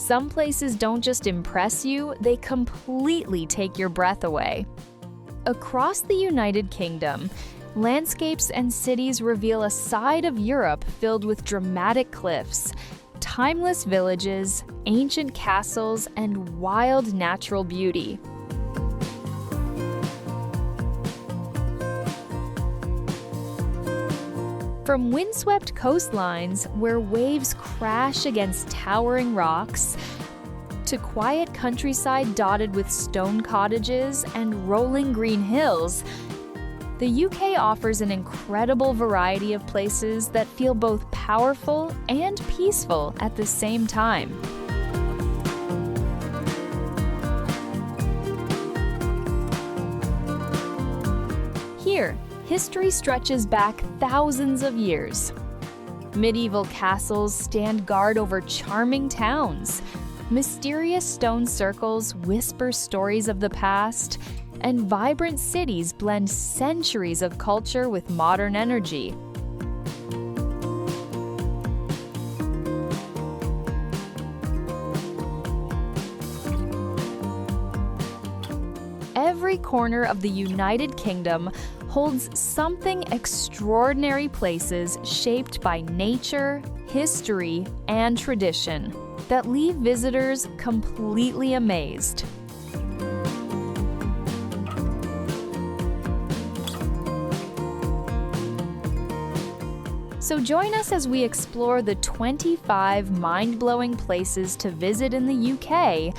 Some places don't just impress you, they completely take your breath away. Across the United Kingdom, landscapes and cities reveal a side of Europe filled with dramatic cliffs, timeless villages, ancient castles, and wild natural beauty. From windswept coastlines where waves crash against towering rocks, to quiet countryside dotted with stone cottages and rolling green hills, the UK offers an incredible variety of places that feel both powerful and peaceful at the same time. Here, history stretches back thousands of years. Medieval castles stand guard over charming towns. Mysterious stone circles whisper stories of the past, and vibrant cities blend centuries of culture with modern energy. Every corner of the United Kingdom holds something extraordinary, places shaped by nature, history, and tradition that leave visitors completely amazed. So join us as we explore the 25 mind-blowing places to visit in the UK,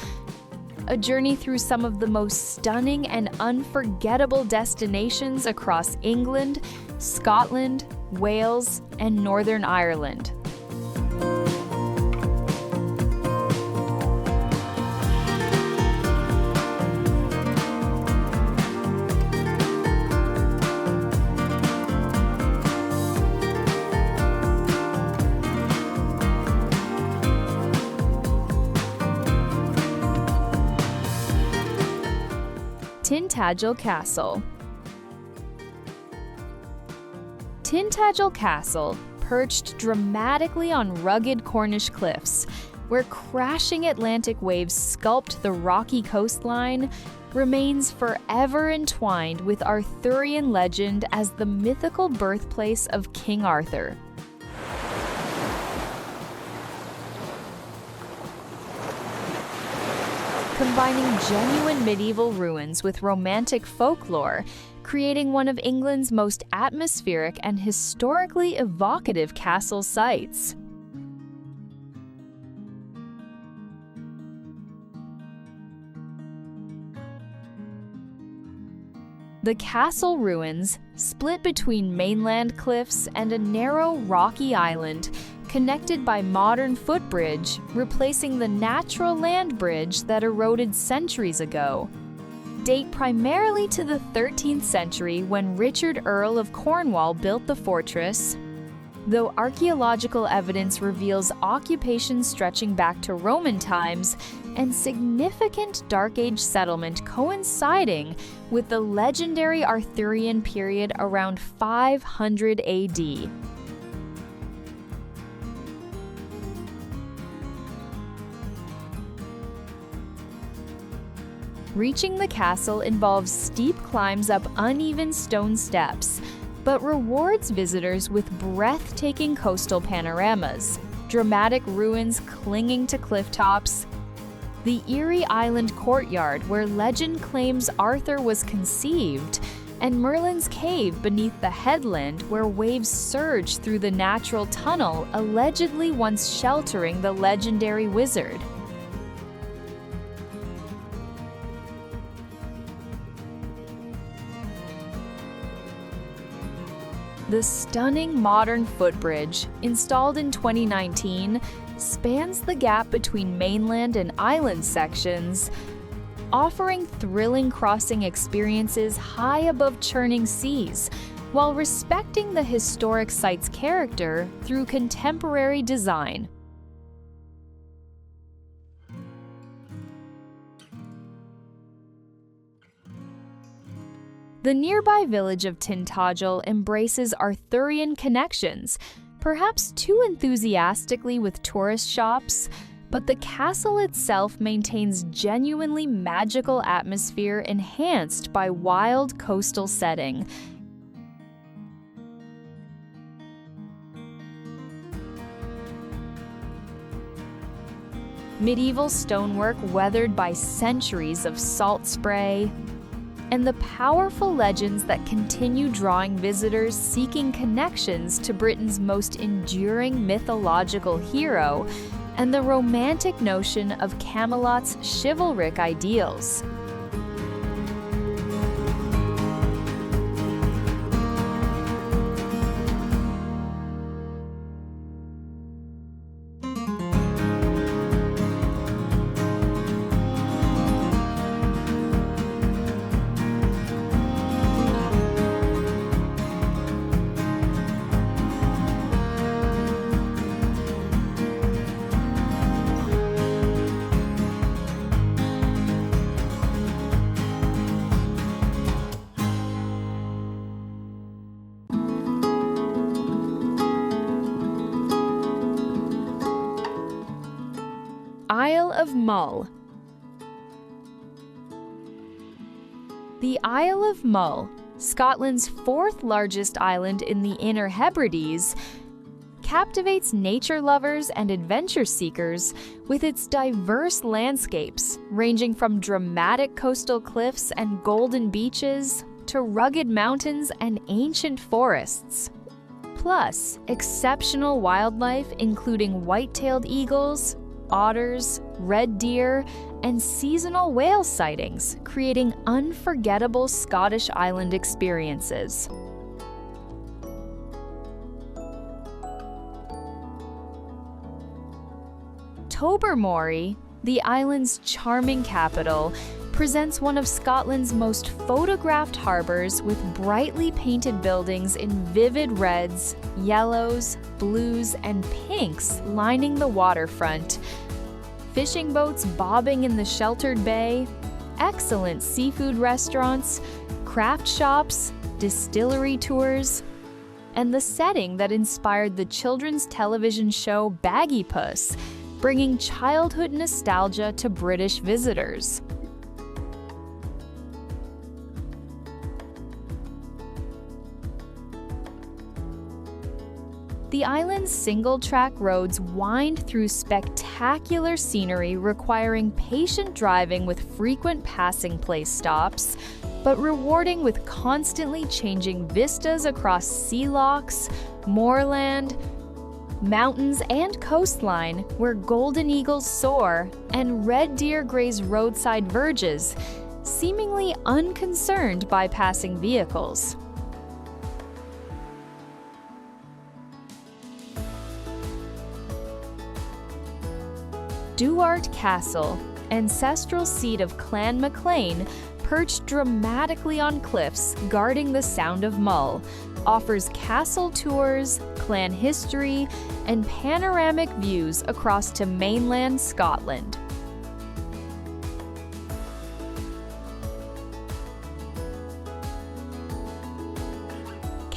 a journey through some of the most stunning and unforgettable destinations across England, Scotland, Wales, and Northern Ireland. Tintagel Castle. Tintagel Castle, perched dramatically on rugged Cornish cliffs, where crashing Atlantic waves sculpt the rocky coastline, remains forever entwined with Arthurian legend as the mythical birthplace of King Arthur. Combining genuine medieval ruins with romantic folklore, creating one of England's most atmospheric and historically evocative castle sites. The castle ruins, split between mainland cliffs and a narrow rocky island, connected by modern footbridge, replacing the natural land bridge that eroded centuries ago, date primarily to the 13th century when Richard Earl of Cornwall built the fortress, though archaeological evidence reveals occupation stretching back to Roman times and significant Dark Age settlement coinciding with the legendary Arthurian period around 500 AD. Reaching the castle involves steep climbs up uneven stone steps, but rewards visitors with breathtaking coastal panoramas, dramatic ruins clinging to cliff tops, the eerie island courtyard where legend claims Arthur was conceived, and Merlin's cave beneath the headland where waves surge through the natural tunnel allegedly once sheltering the legendary wizard. The stunning modern footbridge, installed in 2019, spans the gap between mainland and island sections, offering thrilling crossing experiences high above churning seas, while respecting the historic site's character through contemporary design. The nearby village of Tintagel embraces Arthurian connections, perhaps too enthusiastically with tourist shops, but the castle itself maintains genuinely magical atmosphere enhanced by wild coastal setting. Medieval stonework weathered by centuries of salt spray, and the powerful legends that continue drawing visitors seeking connections to Britain's most enduring mythological hero, and the romantic notion of Camelot's chivalric ideals. Isle of Mull. The Isle of Mull, Scotland's fourth largest island in the Inner Hebrides, captivates nature lovers and adventure seekers with its diverse landscapes, ranging from dramatic coastal cliffs and golden beaches to rugged mountains and ancient forests. Plus, exceptional wildlife including white-tailed eagles, otters, red deer, and seasonal whale sightings, creating unforgettable Scottish island experiences. Tobermory, the island's charming capital, presents one of Scotland's most photographed harbors with brightly painted buildings in vivid reds, yellows, blues, and pinks lining the waterfront, fishing boats bobbing in the sheltered bay, excellent seafood restaurants, craft shops, distillery tours, and the setting that inspired the children's television show Baggy Puss, bringing childhood nostalgia to British visitors. The island's single-track roads wind through spectacular scenery requiring patient driving with frequent passing place stops, but rewarding with constantly changing vistas across sea lochs, moorland, mountains, and coastline where golden eagles soar and red deer graze roadside verges, seemingly unconcerned by passing vehicles. Dunnottar Castle, ancestral seat of Clan MacLean, perched dramatically on cliffs guarding the Sound of Mull, offers castle tours, clan history, and panoramic views across to mainland Scotland.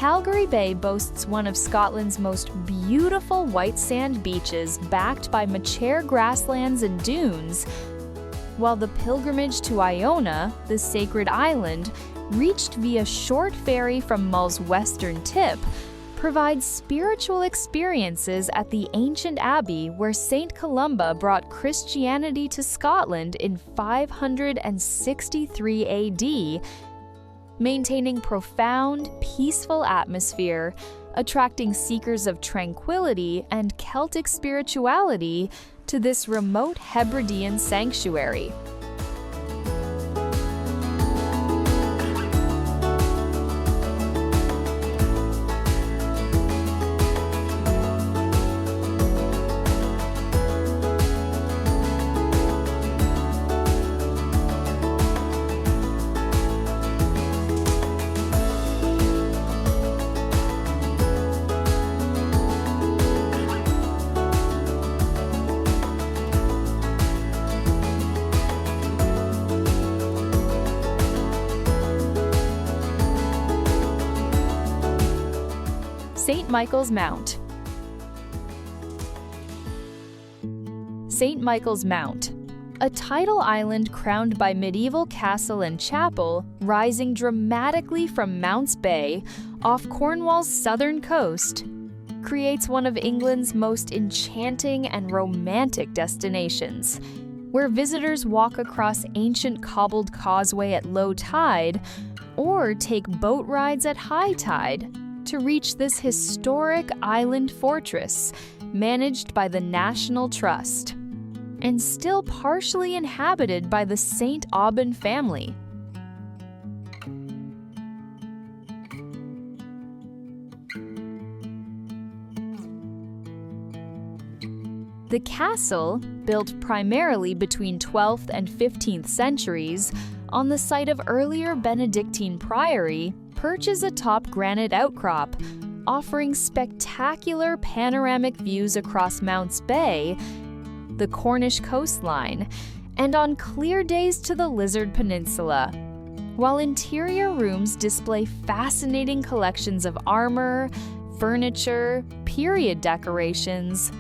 Calgary Bay boasts one of Scotland's most beautiful white sand beaches backed by mature grasslands and dunes, while the pilgrimage to Iona, the sacred island, reached via short ferry from Mull's western tip, provides spiritual experiences at the ancient abbey where St. Columba brought Christianity to Scotland in 563 AD, maintaining profound, peaceful atmosphere, attracting seekers of tranquility and Celtic spirituality to this remote Hebridean sanctuary. St. Michael's Mount. St. Michael's Mount, a tidal island crowned by medieval castle and chapel, rising dramatically from Mounts Bay off Cornwall's southern coast, creates one of England's most enchanting and romantic destinations, where visitors walk across ancient cobbled causeway at low tide or take boat rides at high tide to reach this historic island fortress managed by the National Trust and still partially inhabited by the St. Aubin family. The castle, built primarily between 12th and 15th centuries on the site of earlier Benedictine priory, perches atop granite outcrop, offering spectacular panoramic views across Mounts Bay, the Cornish coastline, and on clear days to the Lizard Peninsula, while interior rooms display fascinating collections of armor, furniture, period decorations,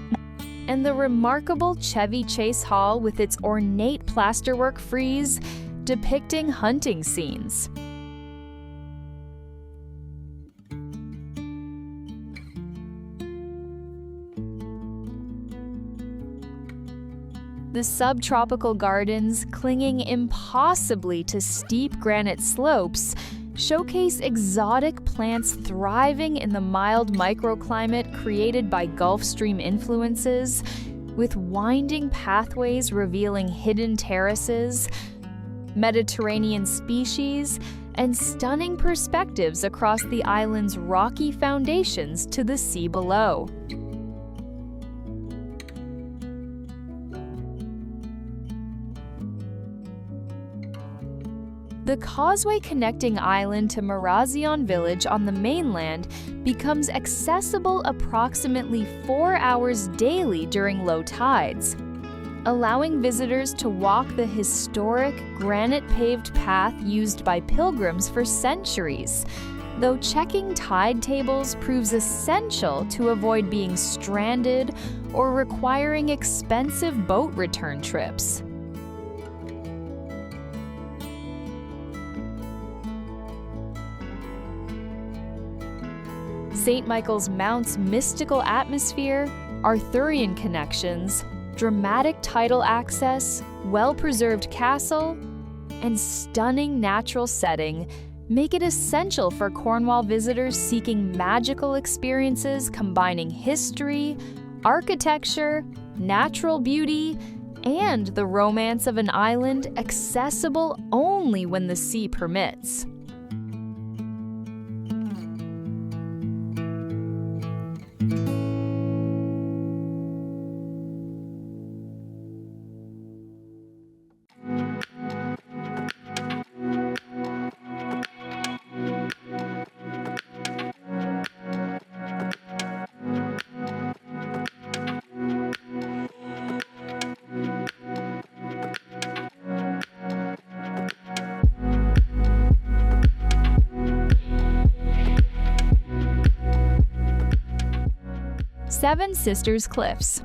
and the remarkable Chevy Chase Hall with its ornate plasterwork frieze depicting hunting scenes. The subtropical gardens, clinging impossibly to steep granite slopes, showcase exotic plants thriving in the mild microclimate created by Gulf Stream influences, with winding pathways revealing hidden terraces, Mediterranean species, and stunning perspectives across the island's rocky foundations to the sea below. The causeway connecting Eilean to Marazion village on the mainland becomes accessible approximately 4 hours daily during low tides, allowing visitors to walk the historic granite-paved path used by pilgrims for centuries, though checking tide tables proves essential to avoid being stranded or requiring expensive boat return trips. St. Michael's Mount's mystical atmosphere, Arthurian connections, dramatic tidal access, well-preserved castle, and stunning natural setting make it essential for Cornwall visitors seeking magical experiences combining history, architecture, natural beauty, and the romance of an island accessible only when the sea permits. Seven Sisters Cliffs.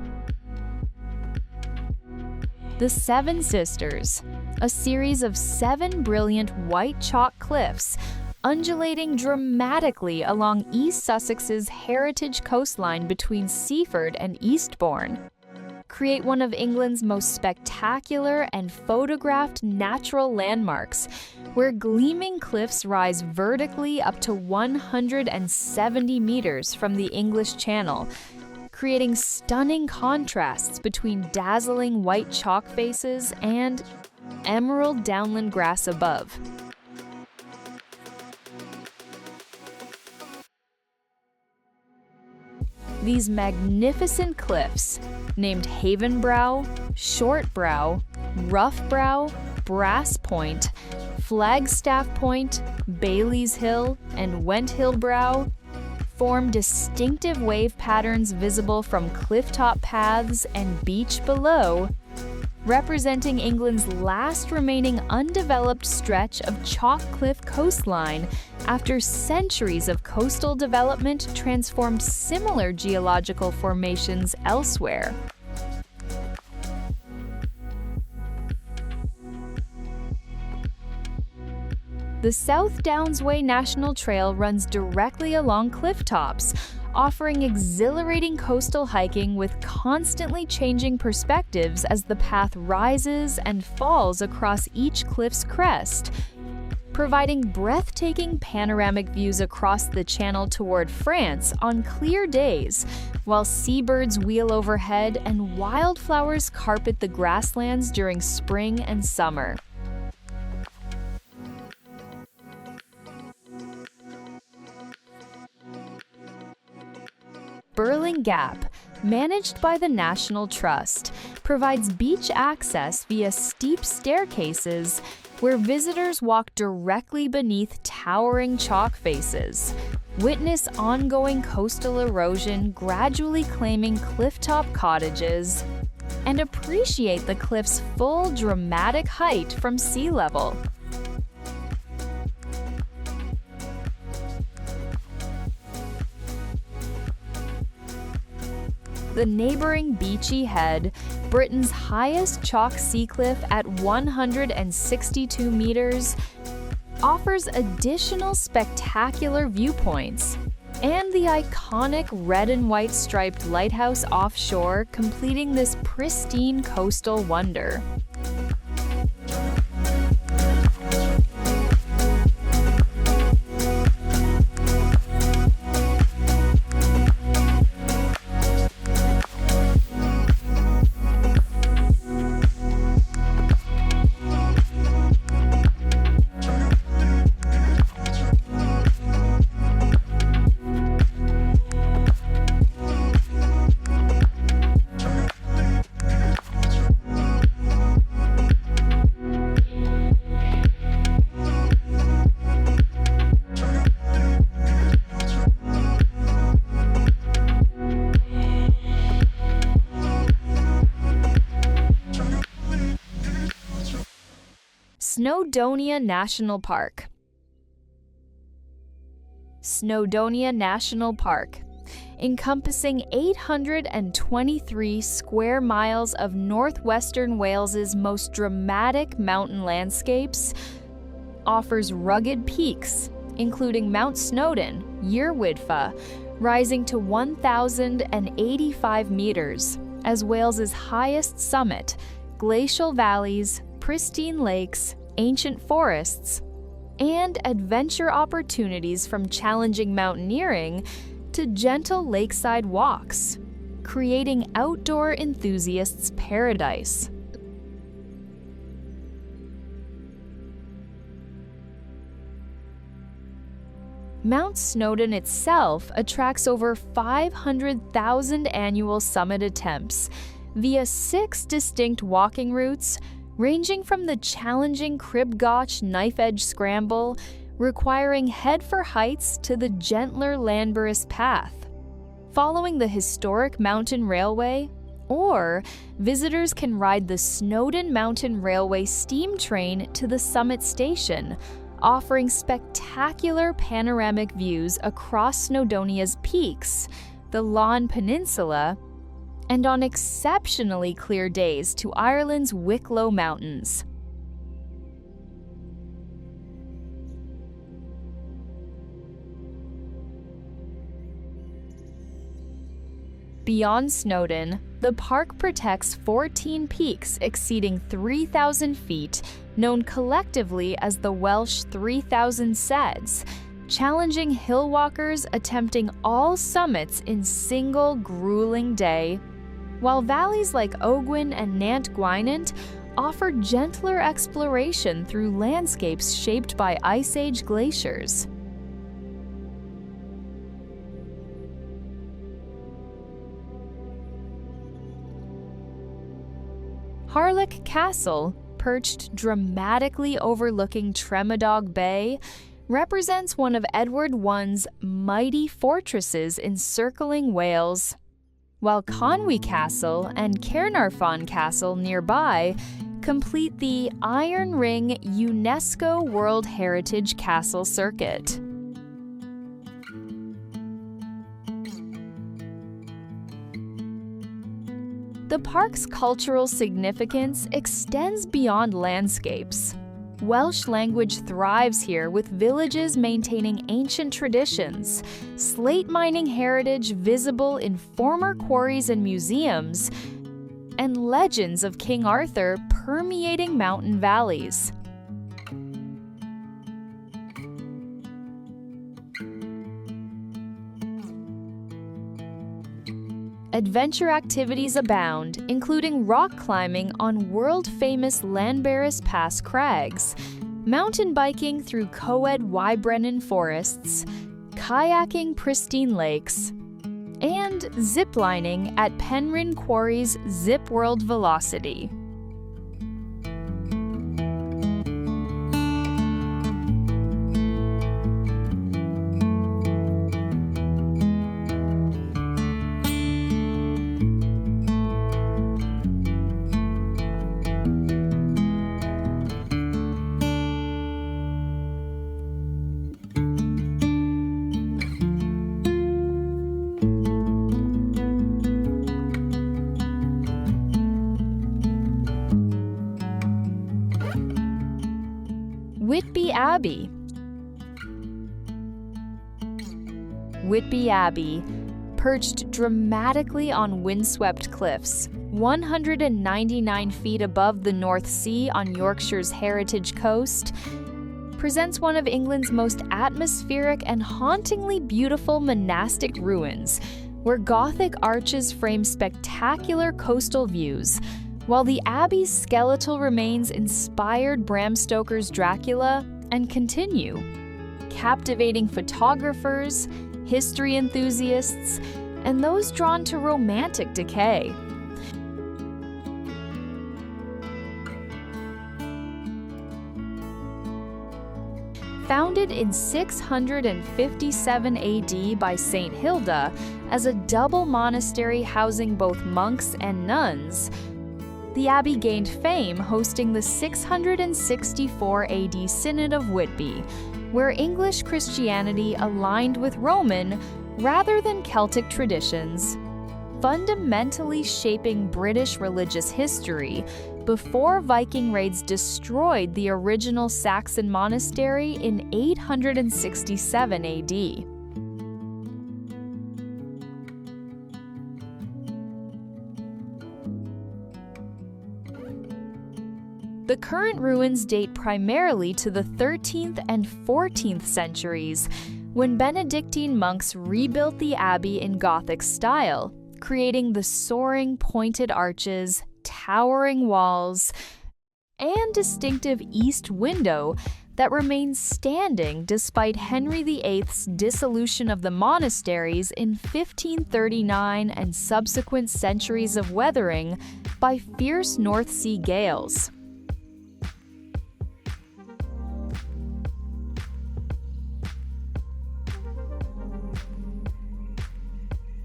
The Seven Sisters, a series of 7 brilliant white chalk cliffs undulating dramatically along East Sussex's heritage coastline between Seaford and Eastbourne, create one of England's most spectacular and photographed natural landmarks, where gleaming cliffs rise vertically up to 170 meters from the English Channel, creating stunning contrasts between dazzling white chalk faces and emerald downland grass above. These magnificent cliffs, named Havenbrow, Shortbrow, Roughbrow, Brass Point, Flagstaff Point, Bailey's Hill, and Wenthill Brow, form distinctive wave patterns visible from clifftop paths and beach below, representing England's last remaining undeveloped stretch of chalk cliff coastline after centuries of coastal development transformed similar geological formations elsewhere. The South Downs Way National Trail runs directly along cliff tops, offering exhilarating coastal hiking with constantly changing perspectives as the path rises and falls across each cliff's crest, providing breathtaking panoramic views across the channel toward France on clear days, while seabirds wheel overhead and wildflowers carpet the grasslands during spring and summer. Burling Gap, managed by the National Trust, provides beach access via steep staircases where visitors walk directly beneath towering chalk faces, witness ongoing coastal erosion gradually claiming clifftop cottages, and appreciate the cliff's full dramatic height from sea level. The neighboring Beachy Head, Britain's highest chalk sea cliff at 162 meters, offers additional spectacular viewpoints, and the iconic red and white striped lighthouse offshore completing this pristine coastal wonder. Snowdonia National Park. Snowdonia National Park, encompassing 823 square miles of northwestern Wales's most dramatic mountain landscapes, offers rugged peaks, including Mount Snowdon, Yrwidfa, rising to 1,085 meters, as Wales's highest summit, glacial valleys, pristine lakes, ancient forests, and adventure opportunities from challenging mountaineering to gentle lakeside walks, creating outdoor enthusiasts' paradise. Mount Snowdon itself attracts over 500,000 annual summit attempts via 6 distinct walking routes ranging from the challenging Cribgotch knife-edge scramble, requiring head-for heights, to the gentler Landburris path, following the historic mountain railway, or visitors can ride the Snowdon Mountain Railway steam train to the summit station, offering spectacular panoramic views across Snowdonia's peaks, the Lawn Peninsula, and on exceptionally clear days to Ireland's Wicklow Mountains. Beyond Snowdon, the park protects 14 peaks exceeding 3,000 feet, known collectively as the Welsh 3,000 Seds, challenging hill walkers attempting all summits in single grueling day, while valleys like Ogwen and Nant Gwynant offer gentler exploration through landscapes shaped by Ice Age glaciers. Harlech Castle, perched dramatically overlooking Tremadoc Bay, represents one of Edward I's mighty fortresses encircling Wales, while Conwy Castle and Caernarfon Castle nearby complete the Iron Ring UNESCO World Heritage Castle Circuit. The park's cultural significance extends beyond landscapes. Welsh language thrives here, with villages maintaining ancient traditions, slate mining heritage visible in former quarries and museums, and legends of King Arthur permeating mountain valleys. Adventure activities abound, including rock climbing on world-famous Llanberis Pass crags, mountain biking through co-ed Wybrennan forests, kayaking pristine lakes, and ziplining at Penrhyn Quarry's Zip World Velocity. Whitby Abbey. Whitby Abbey, perched dramatically on windswept cliffs, 199 feet above the North Sea on Yorkshire's heritage coast, presents one of England's most atmospheric and hauntingly beautiful monastic ruins, where Gothic arches frame spectacular coastal views, while the Abbey's skeletal remains inspired Bram Stoker's Dracula and continue, captivating photographers, history enthusiasts, and those drawn to romantic decay. Founded in 657 AD by St. Hilda as a double monastery housing both monks and nuns, the abbey gained fame hosting the 664 AD Synod of Whitby, where English Christianity aligned with Roman rather than Celtic traditions, fundamentally shaping British religious history before Viking raids destroyed the original Saxon monastery in 867 AD. The current ruins date primarily to the 13th and 14th centuries, when Benedictine monks rebuilt the abbey in Gothic style, creating the soaring pointed arches, towering walls, and distinctive east window that remains standing despite Henry VIII's dissolution of the monasteries in 1539 and subsequent centuries of weathering by fierce North Sea gales.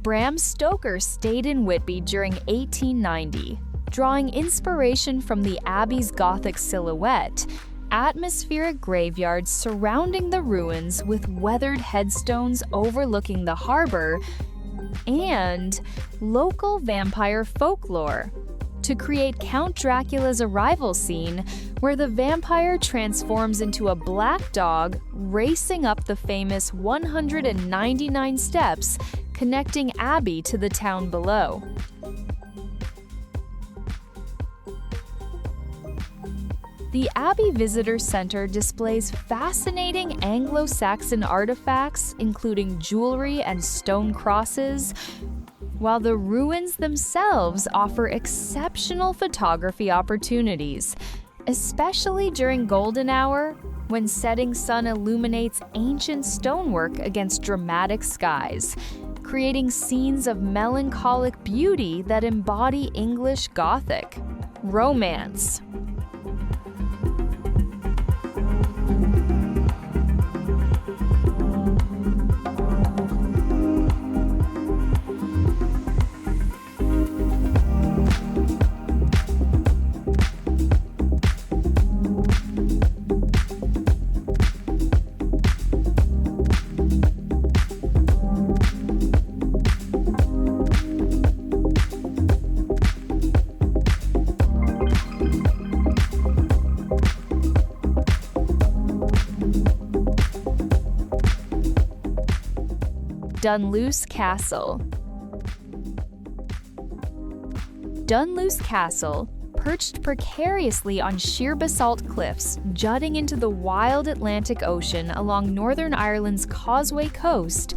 Bram Stoker stayed in Whitby during 1890, drawing inspiration from the abbey's Gothic silhouette, atmospheric graveyards surrounding the ruins with weathered headstones overlooking the harbor, and local vampire folklore, to create Count Dracula's arrival scene, where the vampire transforms into a black dog racing up the famous 199 steps connecting Abbey to the town below. The Abbey Visitor Center displays fascinating Anglo-Saxon artifacts, including jewelry and stone crosses, while the ruins themselves offer exceptional photography opportunities, especially during golden hour, when setting sun illuminates ancient stonework against dramatic skies, creating scenes of melancholic beauty that embody English Gothic romance. Dunluce Castle. Dunluce Castle, perched precariously on sheer basalt cliffs jutting into the wild Atlantic Ocean along Northern Ireland's Causeway coast,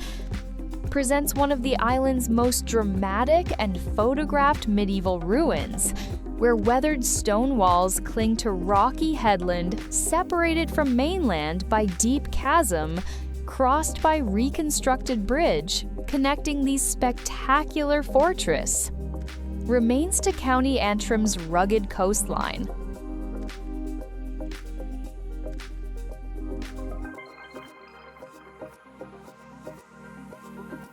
presents one of the island's most dramatic and photographed medieval ruins, where weathered stone walls cling to rocky headland separated from mainland by deep chasm, crossed by reconstructed bridge connecting these spectacular fortress. Remains to County Antrim's rugged coastline.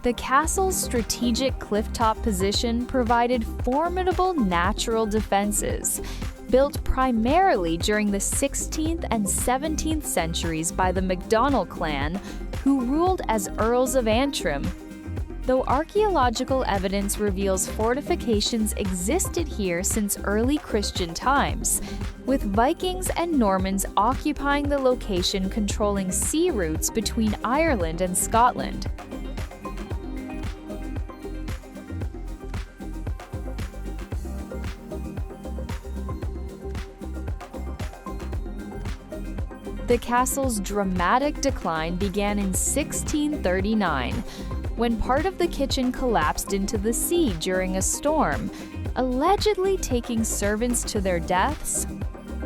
The castle's strategic clifftop position provided formidable natural defenses, built primarily during the 16th and 17th centuries by the MacDonald clan, who ruled as Earls of Antrim. Though archaeological evidence reveals fortifications existed here since early Christian times, with Vikings and Normans occupying the location controlling sea routes between Ireland and Scotland. The castle's dramatic decline began in 1639, when part of the kitchen collapsed into the sea during a storm, allegedly taking servants to their deaths,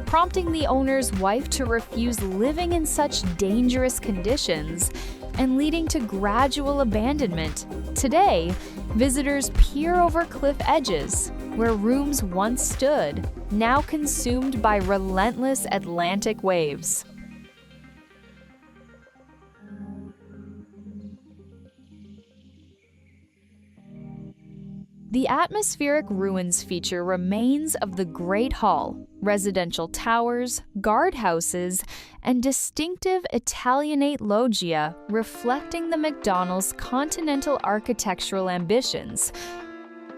prompting the owner's wife to refuse living in such dangerous conditions and leading to gradual abandonment. Today, visitors peer over cliff edges, where rooms once stood, now consumed by relentless Atlantic waves. The atmospheric ruins feature remains of the Great Hall, residential towers, guardhouses, and distinctive Italianate loggia reflecting the MacDonald's continental architectural ambitions.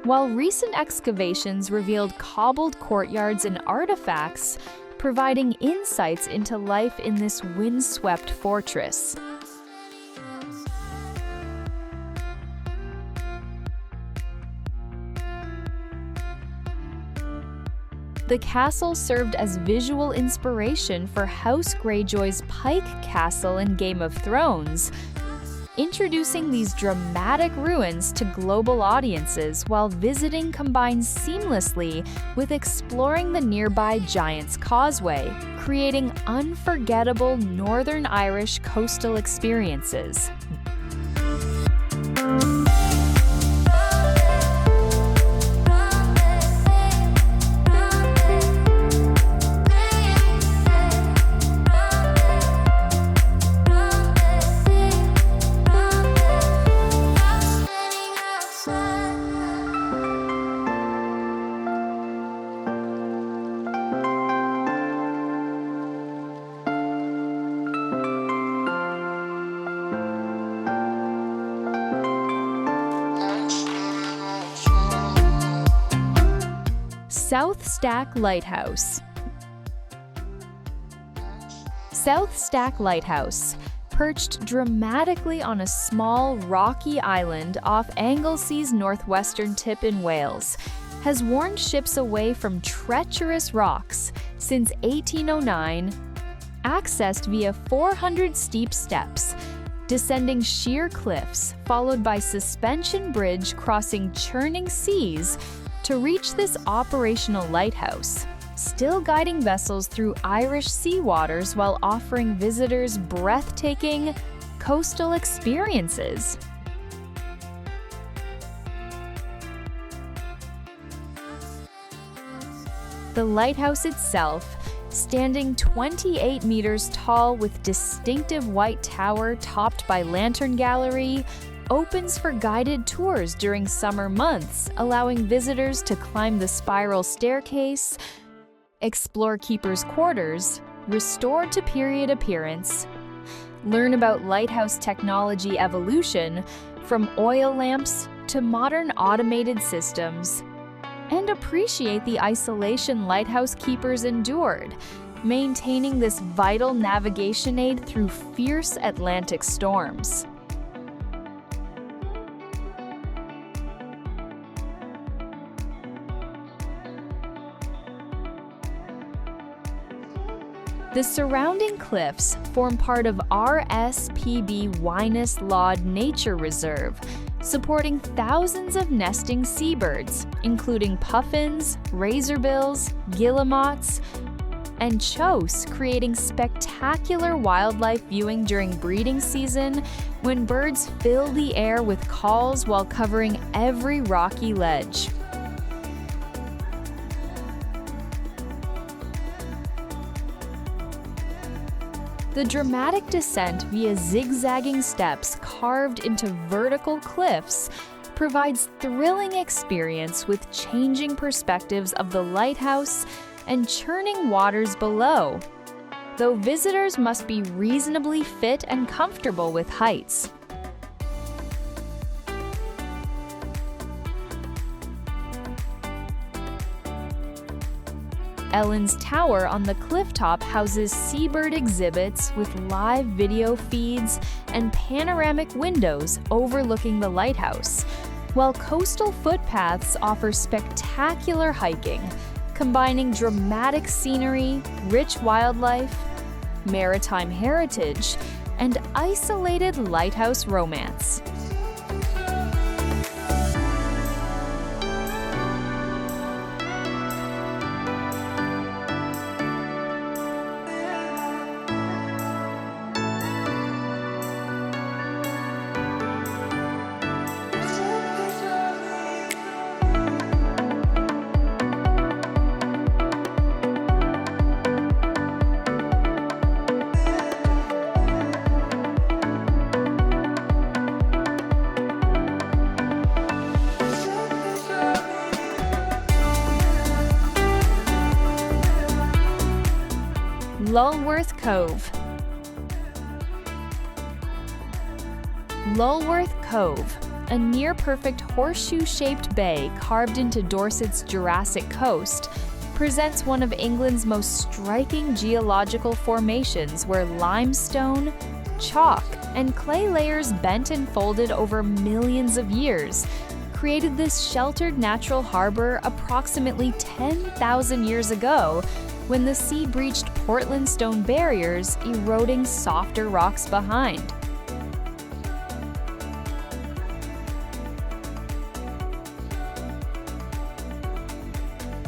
While recent excavations revealed cobbled courtyards and artifacts, providing insights into life in this windswept fortress. The castle served as visual inspiration for House Greyjoy's Pike Castle in Game of Thrones, introducing these dramatic ruins to global audiences while visiting combines seamlessly with exploring the nearby Giant's Causeway, creating unforgettable Northern Irish coastal experiences. South Stack Lighthouse. South Stack Lighthouse, perched dramatically on a small rocky island off Anglesea's northwestern tip in Wales, has warned ships away from treacherous rocks since 1809, accessed via 400 steep steps, descending sheer cliffs, followed by suspension bridge crossing churning seas to reach this operational lighthouse, still guiding vessels through Irish sea waters while offering visitors breathtaking coastal experiences. The lighthouse itself, standing 28 meters tall with distinctive white tower topped by lantern gallery, opens for guided tours during summer months, allowing visitors to climb the spiral staircase, explore keepers' quarters, restored to period appearance, learn about lighthouse technology evolution from oil lamps to modern automated systems, and appreciate the isolation lighthouse keepers endured, maintaining this vital navigation aid through fierce Atlantic storms. The surrounding cliffs form part of RSPB Wyness Lod Nature Reserve, supporting thousands of nesting seabirds, including puffins, razorbills, guillemots, and chos, creating spectacular wildlife viewing during breeding season when birds fill the air with calls while covering every rocky ledge. The dramatic descent via zigzagging steps carved into vertical cliffs provides thrilling experience with changing perspectives of the lighthouse and churning waters below, though visitors must be reasonably fit and comfortable with heights. Ellen's Tower on the clifftop houses seabird exhibits with live video feeds and panoramic windows overlooking the lighthouse, while coastal footpaths offer spectacular hiking, combining dramatic scenery, rich wildlife, maritime heritage, and isolated lighthouse romance. Lulworth Cove. Lulworth Cove, a near-perfect horseshoe-shaped bay carved into Dorset's Jurassic coast, presents one of England's most striking geological formations where limestone, chalk, and clay layers bent and folded over millions of years created this sheltered natural harbor approximately 10,000 years ago when the sea breached Portland stone barriers, eroding softer rocks behind.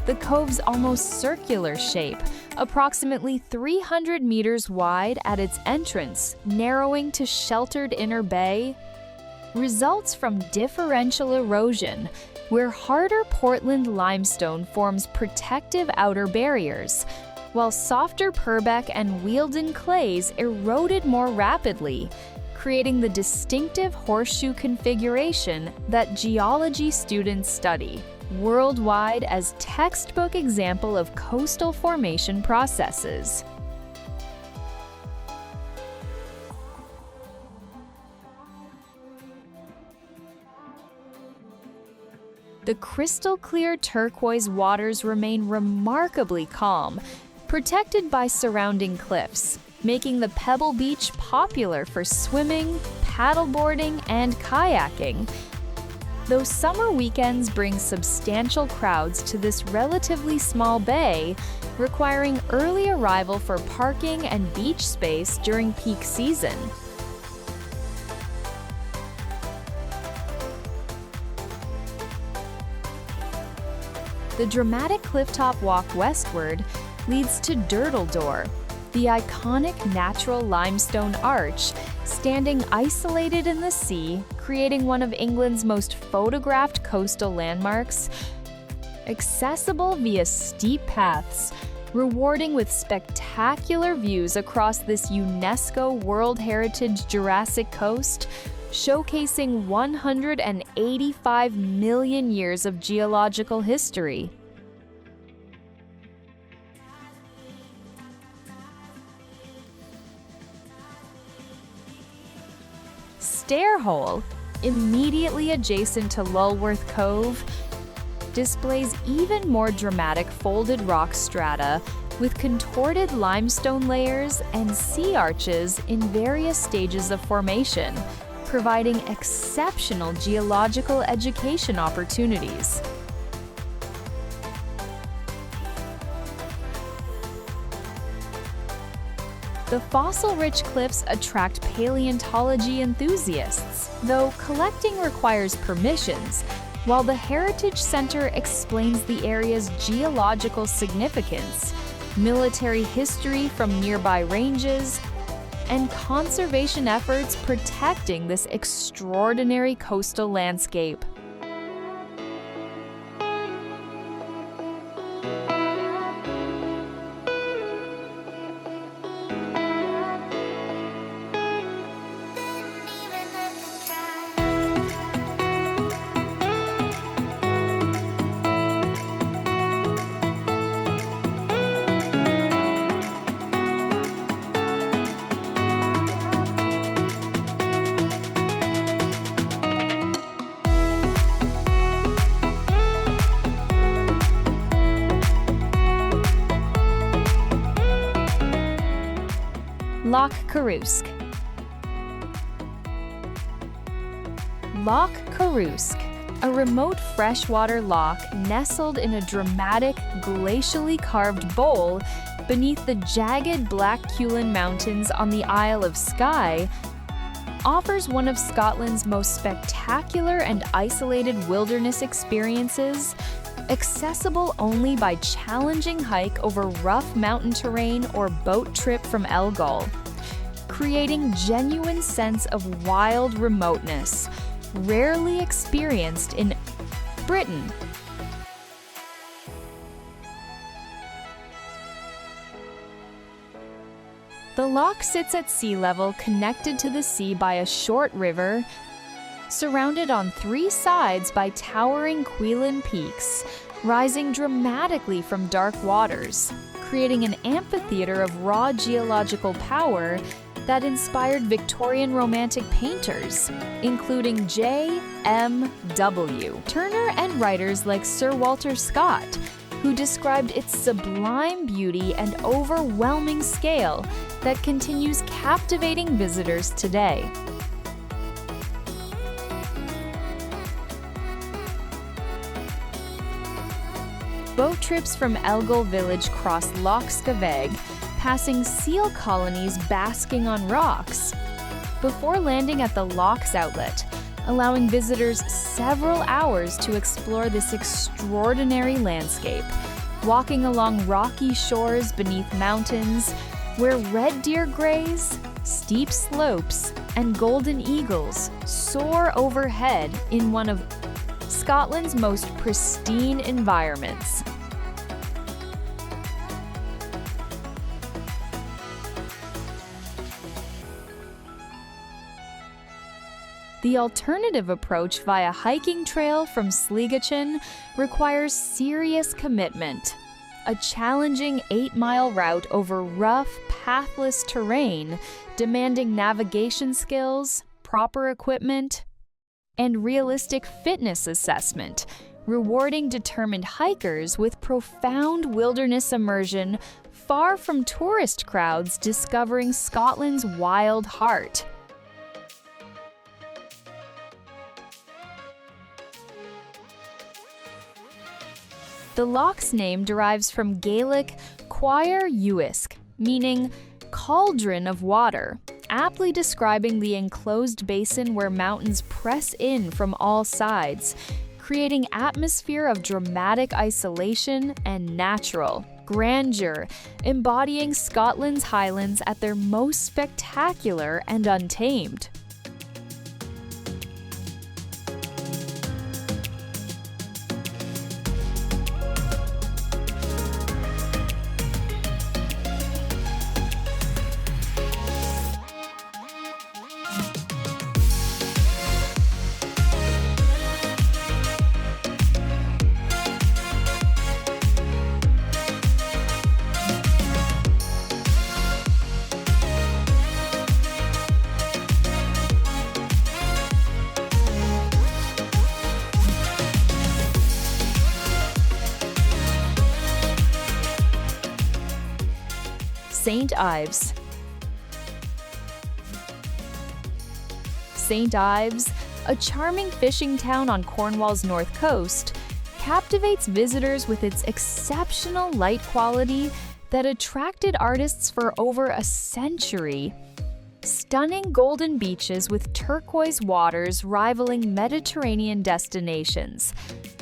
The cove's almost circular shape, approximately 300 meters wide at its entrance, narrowing to sheltered inner bay, results from differential erosion, where harder Portland limestone forms protective outer barriers, while softer Purbeck and Wealden clays eroded more rapidly, creating the distinctive horseshoe configuration that geology students study worldwide as textbook example of coastal formation processes. The crystal-clear turquoise waters remain remarkably calm, protected by surrounding cliffs, making the Pebble Beach popular for swimming, paddleboarding, and kayaking. Though summer weekends bring substantial crowds to this relatively small bay, requiring early arrival for parking and beach space during peak season. The dramatic clifftop walk westward leads to Durdledore, the iconic natural limestone arch, standing isolated in the sea, creating one of England's most photographed coastal landmarks, accessible via steep paths, rewarding with spectacular views across this UNESCO World Heritage Jurassic coast, showcasing 185 million years of geological history. Stairhole, immediately adjacent to Lulworth Cove, displays even more dramatic folded rock strata with contorted limestone layers and sea arches in various stages of formation, providing exceptional geological education opportunities. The fossil-rich cliffs attract paleontology enthusiasts, though collecting requires permissions, while the Heritage Center explains the area's geological significance, military history from nearby ranges, and conservation efforts protecting this extraordinary coastal landscape. Loch Coruisk. Loch Coruisk, a remote freshwater loch nestled in a dramatic, glacially carved bowl beneath the jagged Black Cuillin Mountains on the Isle of Skye, offers one of Scotland's most spectacular and isolated wilderness experiences, accessible only by challenging hike over rough mountain terrain or boat trip from Elgol, creating genuine sense of wild remoteness, rarely experienced in Britain. The loch sits at sea level, connected to the sea by a short river, surrounded on three sides by towering Cuillin peaks, rising dramatically from dark waters, creating an amphitheater of raw geological power that inspired Victorian Romantic painters, including J.M.W. Turner and writers like Sir Walter Scott, who described its sublime beauty and overwhelming scale that continues captivating visitors today. Boat trips from Elgol village cross Loch Coruisk, passing seal colonies basking on rocks, before landing at the loch's outlet, allowing visitors several hours to explore this extraordinary landscape, walking along rocky shores beneath mountains where red deer graze, steep slopes, and golden eagles soar overhead in one of Scotland's most pristine environments. The alternative approach via hiking trail from Sligachan requires serious commitment. A challenging 8-mile route over rough, pathless terrain, demanding navigation skills, proper equipment, and realistic fitness assessment, rewarding determined hikers with profound wilderness immersion far from tourist crowds discovering Scotland's wild heart. The loch's name derives from Gaelic Coir Uisc, meaning cauldron of water, aptly describing the enclosed basin where mountains press in from all sides, creating atmosphere of dramatic isolation and natural grandeur, embodying Scotland's highlands at their most spectacular and untamed. St. Ives. St. Ives, a charming fishing town on Cornwall's north coast, captivates visitors with its exceptional light quality that attracted artists for over a century. Stunning golden beaches with turquoise waters rivaling Mediterranean destinations.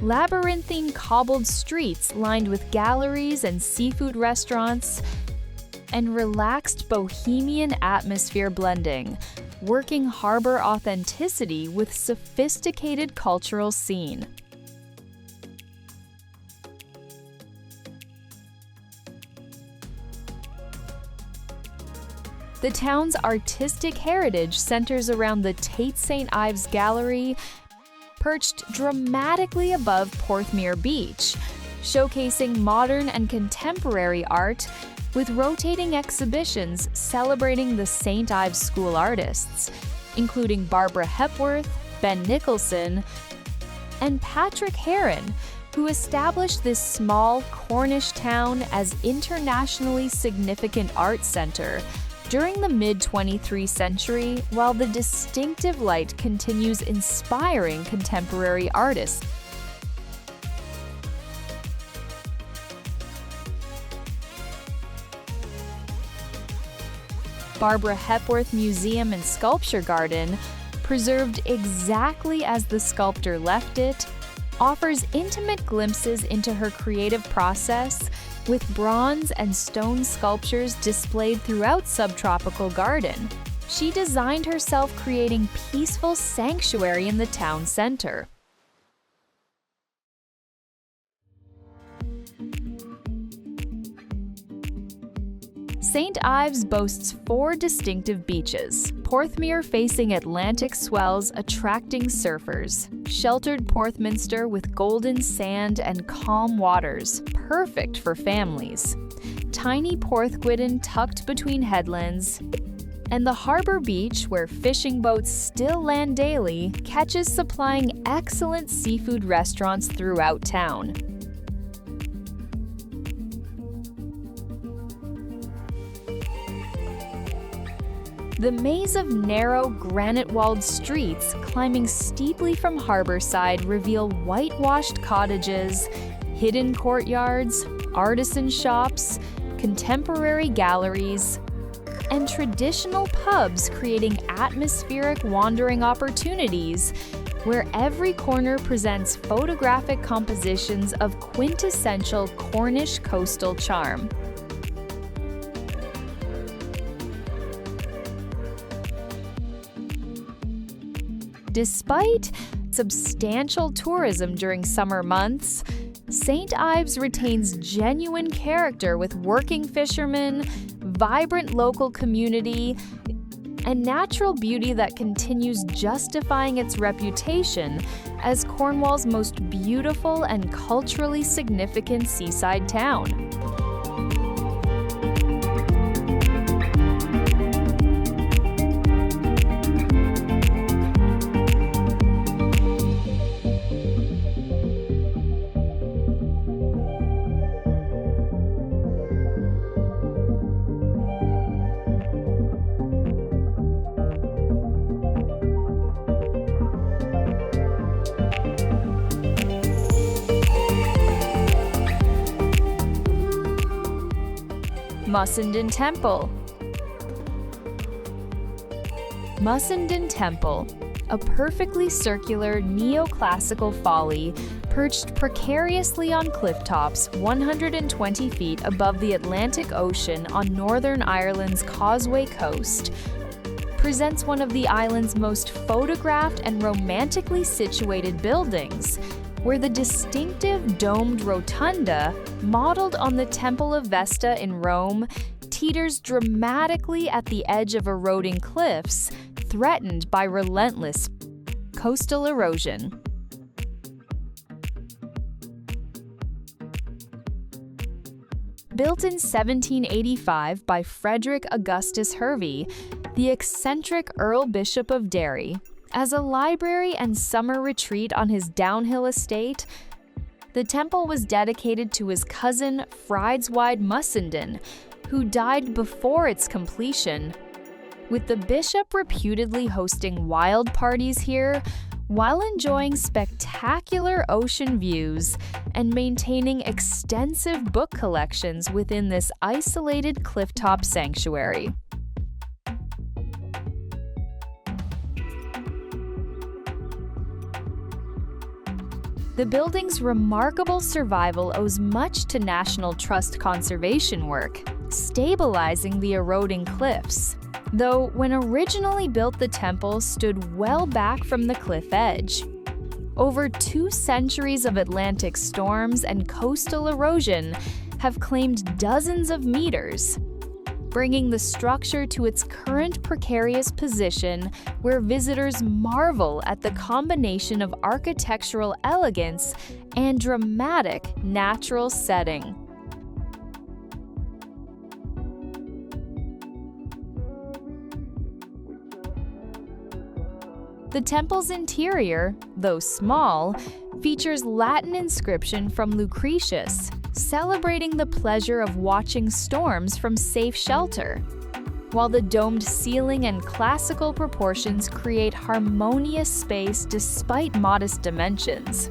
Labyrinthine cobbled streets lined with galleries and seafood restaurants. And relaxed bohemian atmosphere blending, working harbor authenticity with sophisticated cultural scene. The town's artistic heritage centers around the Tate St. Ives Gallery, perched dramatically above Porthmeor Beach, showcasing modern and contemporary art with rotating exhibitions celebrating the St. Ives School artists, including Barbara Hepworth, Ben Nicholson, and Patrick Heron, who established this small Cornish town as internationally significant art center during the mid-23rd century, while the distinctive light continues inspiring contemporary artists. Barbara Hepworth Museum and Sculpture Garden, preserved exactly as the sculptor left it, offers intimate glimpses into her creative process, with bronze and stone sculptures displayed throughout Subtropical Garden. She designed herself creating peaceful sanctuary in the town center. St. Ives boasts 4 distinctive beaches: Porthmeor facing Atlantic swells attracting surfers, sheltered Porthminster with golden sand and calm waters, perfect for families, tiny Porthgwydden tucked between headlands, and the Harbour Beach, where fishing boats still land daily, catches supplying excellent seafood restaurants throughout town. The maze of narrow, granite-walled streets climbing steeply from Harbourside reveal whitewashed cottages, hidden courtyards, artisan shops, contemporary galleries, and traditional pubs, creating atmospheric wandering opportunities where every corner presents photographic compositions of quintessential Cornish coastal charm. Despite substantial tourism during summer months, St. Ives retains genuine character with working fishermen, vibrant local community, and natural beauty that continues justifying its reputation as Cornwall's most beautiful and culturally significant seaside town. Mussenden Temple. Mussenden Temple, a perfectly circular neoclassical folly perched precariously on cliff tops 120 feet above the Atlantic Ocean on Northern Ireland's Causeway coast, presents one of the island's most photographed and romantically situated buildings, where the distinctive domed rotunda, modeled on the Temple of Vesta in Rome, teeters dramatically at the edge of eroding cliffs, threatened by relentless coastal erosion. Built in 1785 by Frederick Augustus Hervey, the eccentric Earl Bishop of Derry, as a library and summer retreat on his downhill estate, the temple was dedicated to his cousin Friedeswide Mussenden, who died before its completion. With the bishop reputedly hosting wild parties here, while enjoying spectacular ocean views and maintaining extensive book collections within this isolated clifftop sanctuary. The building's remarkable survival owes much to National Trust conservation work, stabilizing the eroding cliffs. Though when originally built, the temple stood well back from the cliff edge. Over 2 centuries of Atlantic storms and coastal erosion have claimed dozens of meters, bringing the structure to its current precarious position where visitors marvel at the combination of architectural elegance and dramatic natural setting. The temple's interior, though small, features Latin inscription from Lucretius, celebrating the pleasure of watching storms from safe shelter, while the domed ceiling and classical proportions create harmonious space despite modest dimensions.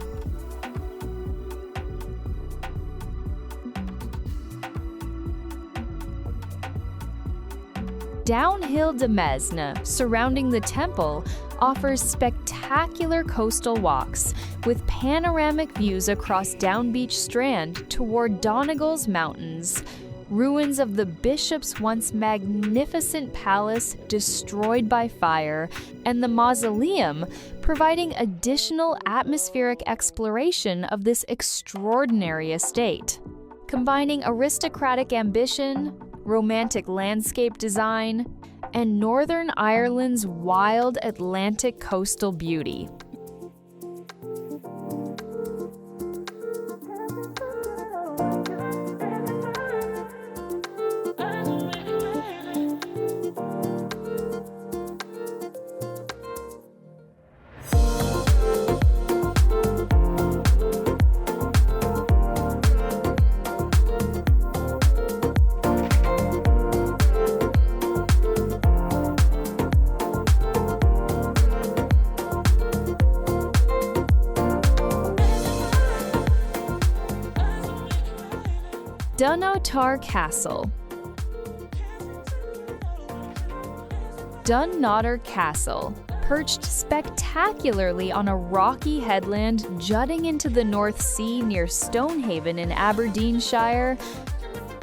Downhill de Mesne, surrounding the temple, offers spectacular coastal walks with panoramic views across Downbeach Strand toward Donegal's mountains, ruins of the bishop's once magnificent palace destroyed by fire, and the mausoleum, providing additional atmospheric exploration of this extraordinary estate. Combining aristocratic ambition, romantic landscape design, and Northern Ireland's wild Atlantic coastal beauty. Dunnottar Castle. Dunnottar Castle, perched spectacularly on a rocky headland jutting into the North Sea near Stonehaven in Aberdeenshire,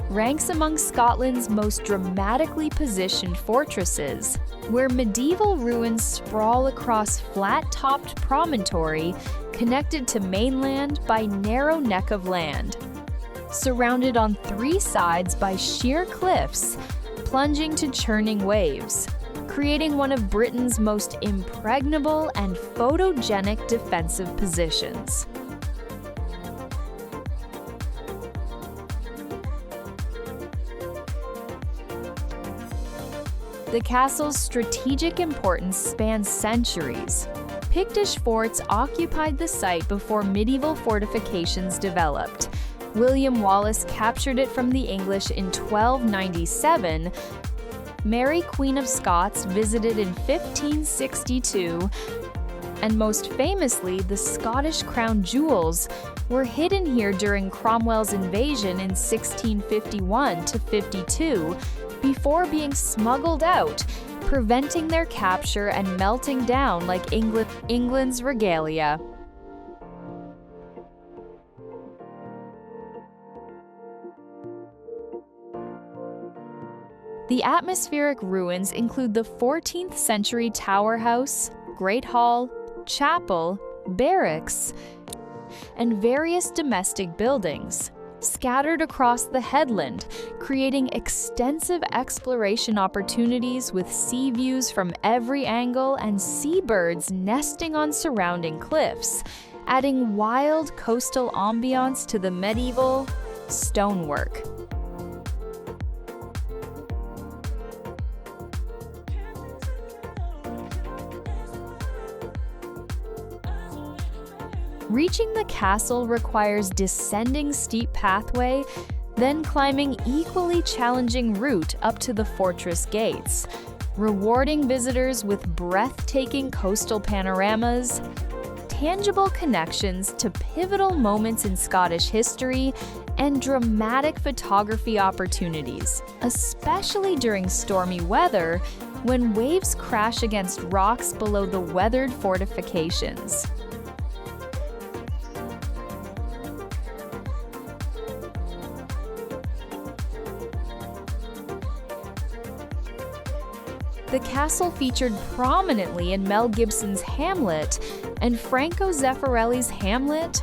ranks among Scotland's most dramatically positioned fortresses, where medieval ruins sprawl across flat-topped promontory connected to mainland by narrow neck of land. Surrounded on 3 sides by sheer cliffs, plunging to churning waves, creating one of Britain's most impregnable and photogenic defensive positions. The castle's strategic importance spans centuries. Pictish forts occupied the site before medieval fortifications developed. William Wallace captured it from the English in 1297. Mary, Queen of Scots, visited in 1562, and most famously, the Scottish crown jewels were hidden here during Cromwell's invasion in 1651 to 52, before being smuggled out, preventing their capture and melting down like England's regalia. The atmospheric ruins include the 14th century Tower House, Great Hall, Chapel, barracks, and various domestic buildings, scattered across the headland, creating extensive exploration opportunities with sea views from every angle and seabirds nesting on surrounding cliffs, adding wild coastal ambiance to the medieval stonework. Reaching the castle requires descending steep pathway, then climbing equally challenging route up to the fortress gates, rewarding visitors with breathtaking coastal panoramas, tangible connections to pivotal moments in Scottish history, and dramatic photography opportunities, especially during stormy weather when waves crash against rocks below the weathered fortifications. The castle featured prominently in Mel Gibson's Hamlet and Franco Zeffirelli's Hamlet,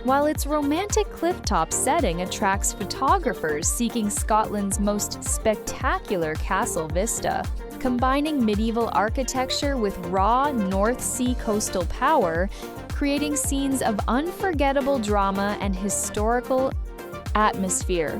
while its romantic clifftop setting attracts photographers seeking Scotland's most spectacular castle vista. Combining medieval architecture with raw North Sea coastal power, creating scenes of unforgettable drama and historical atmosphere.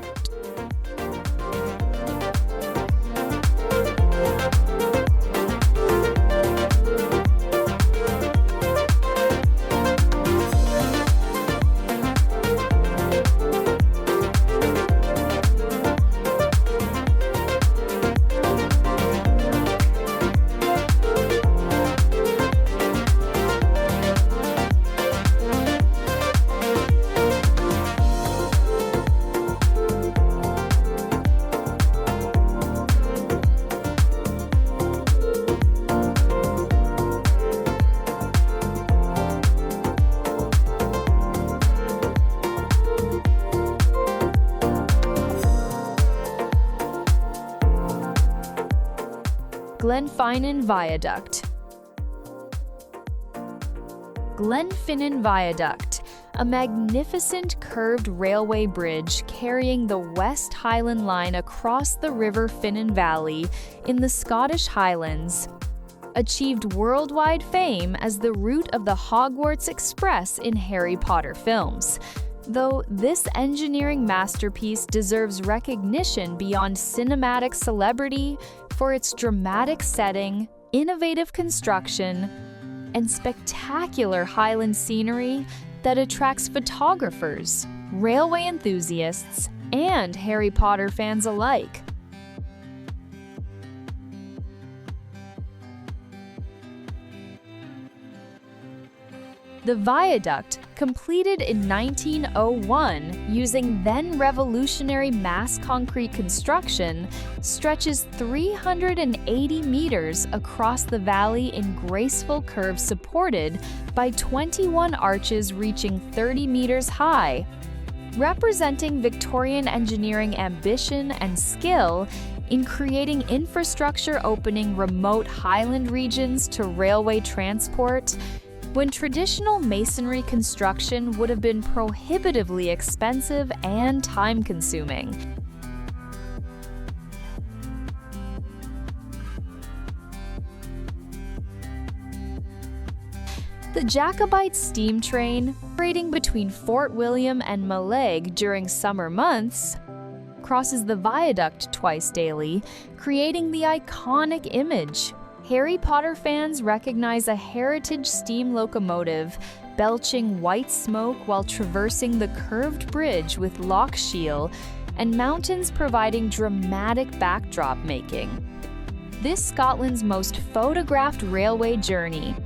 Glenfinnan Viaduct. Glenfinnan Viaduct, a magnificent curved railway bridge carrying the West Highland Line across the River Finnan Valley in the Scottish Highlands, achieved worldwide fame as the route of the Hogwarts Express in Harry Potter films. Though this engineering masterpiece deserves recognition beyond cinematic celebrity for its dramatic setting, innovative construction, and spectacular Highland scenery that attracts photographers, railway enthusiasts, and Harry Potter fans alike. The viaduct, completed in 1901 using then-revolutionary mass concrete construction, stretches 380 meters across the valley in graceful curves supported by 21 arches reaching 30 meters high. Representing Victorian engineering ambition and skill in creating infrastructure opening remote Highland regions to railway transport, when traditional masonry construction would have been prohibitively expensive and time-consuming. The Jacobite steam train, operating between Fort William and Mallaig during summer months, crosses the viaduct twice daily, creating the iconic image. Harry Potter fans recognize a heritage steam locomotive belching white smoke while traversing the curved bridge with Loch Shiel and mountains providing dramatic backdrop making. This Scotland's most photographed railway journey.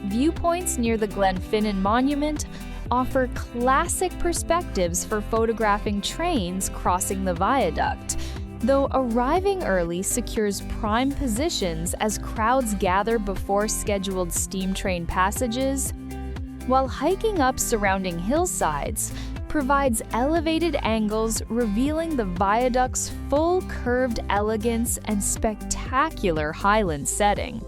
Viewpoints near the Glenfinnan Monument offer classic perspectives for photographing trains crossing the viaduct, though arriving early secures prime positions as crowds gather before scheduled steam train passages, while hiking up surrounding hillsides provides elevated angles revealing the viaduct's full curved elegance and spectacular Highland setting.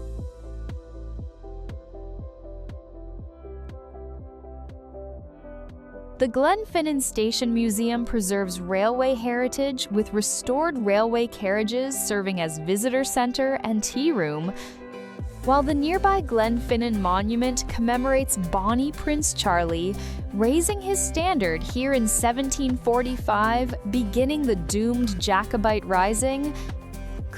The Glenfinnan Station Museum preserves railway heritage with restored railway carriages serving as visitor center and tea room, while the nearby Glenfinnan Monument commemorates Bonnie Prince Charlie, raising his standard here in 1745, beginning the doomed Jacobite Rising,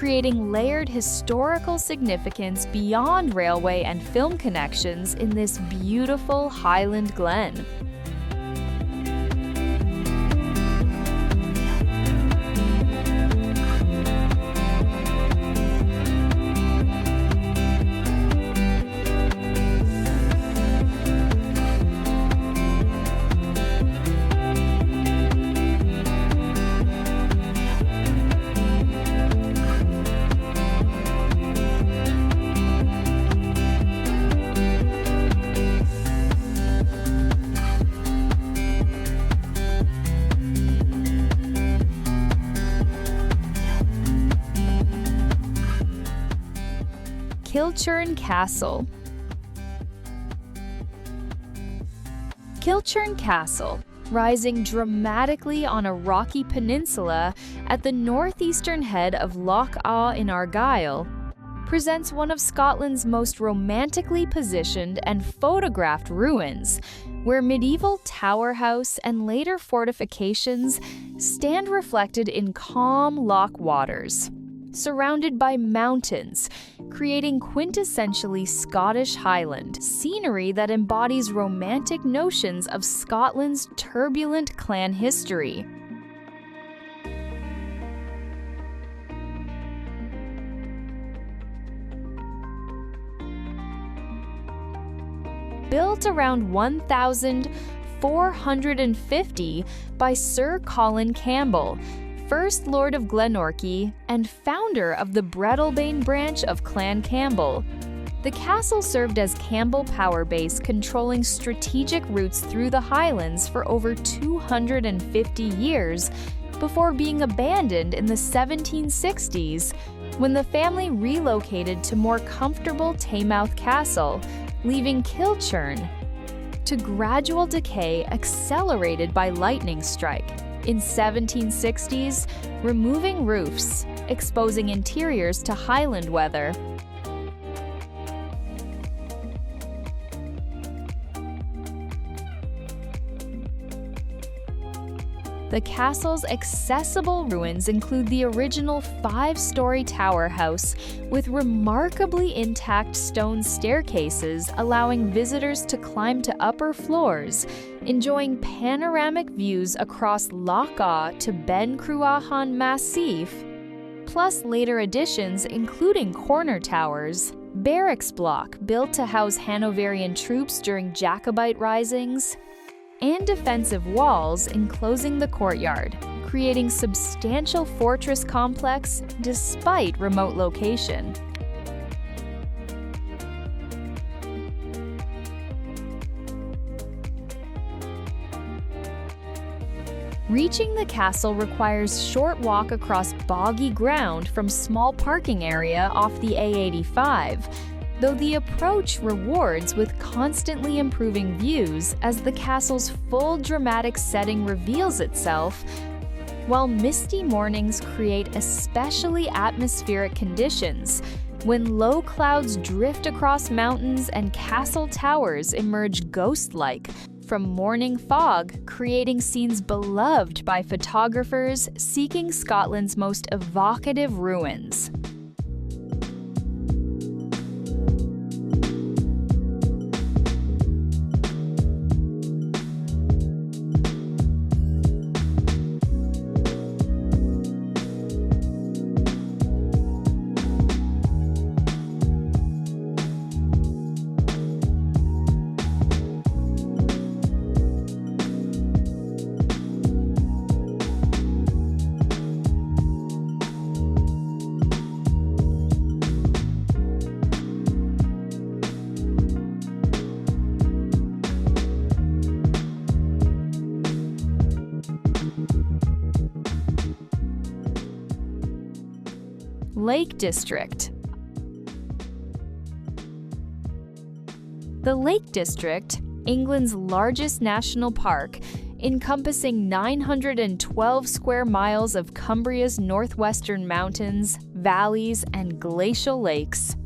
creating layered historical significance beyond railway and film connections in this beautiful Highland glen. Kilchurn Castle. Kilchurn Castle, rising dramatically on a rocky peninsula at the northeastern head of Loch Coe in Argyll, presents one of Scotland's most romantically positioned and photographed ruins, where medieval tower house and later fortifications stand reflected in calm loch waters, surrounded by mountains, creating quintessentially Scottish Highland scenery that embodies romantic notions of Scotland's turbulent clan history. Built around 1450 by Sir Colin Campbell, First Lord of Glenorchy and founder of the Breadalbane branch of Clan Campbell. The castle served as Campbell power base, controlling strategic routes through the Highlands for over 250 years before being abandoned in the 1760s when the family relocated to more comfortable Taymouth Castle, leaving Kilchurn to gradual decay accelerated by lightning strike in 1760s, removing roofs, exposing interiors to Highland weather. The castle's accessible ruins include the original 5-story tower house with remarkably intact stone staircases allowing visitors to climb to upper floors, enjoying panoramic views across Loch Coe to Ben Cruachan Massif, plus later additions including corner towers, barracks block built to house Hanoverian troops during Jacobite risings, and defensive walls enclosing the courtyard, creating substantial fortress complex despite remote location. Reaching the castle requires short walk across boggy ground from small parking area off the A85, though the approach rewards with constantly improving views as the castle's full dramatic setting reveals itself, while misty mornings create especially atmospheric conditions when low clouds drift across mountains and castle towers emerge ghost-like from morning fog, creating scenes beloved by photographers seeking Scotland's most evocative ruins. Lake District. The Lake District, England's largest national park, encompassing 912 square miles of Cumbria's northwestern mountains, valleys, and glacial lakes,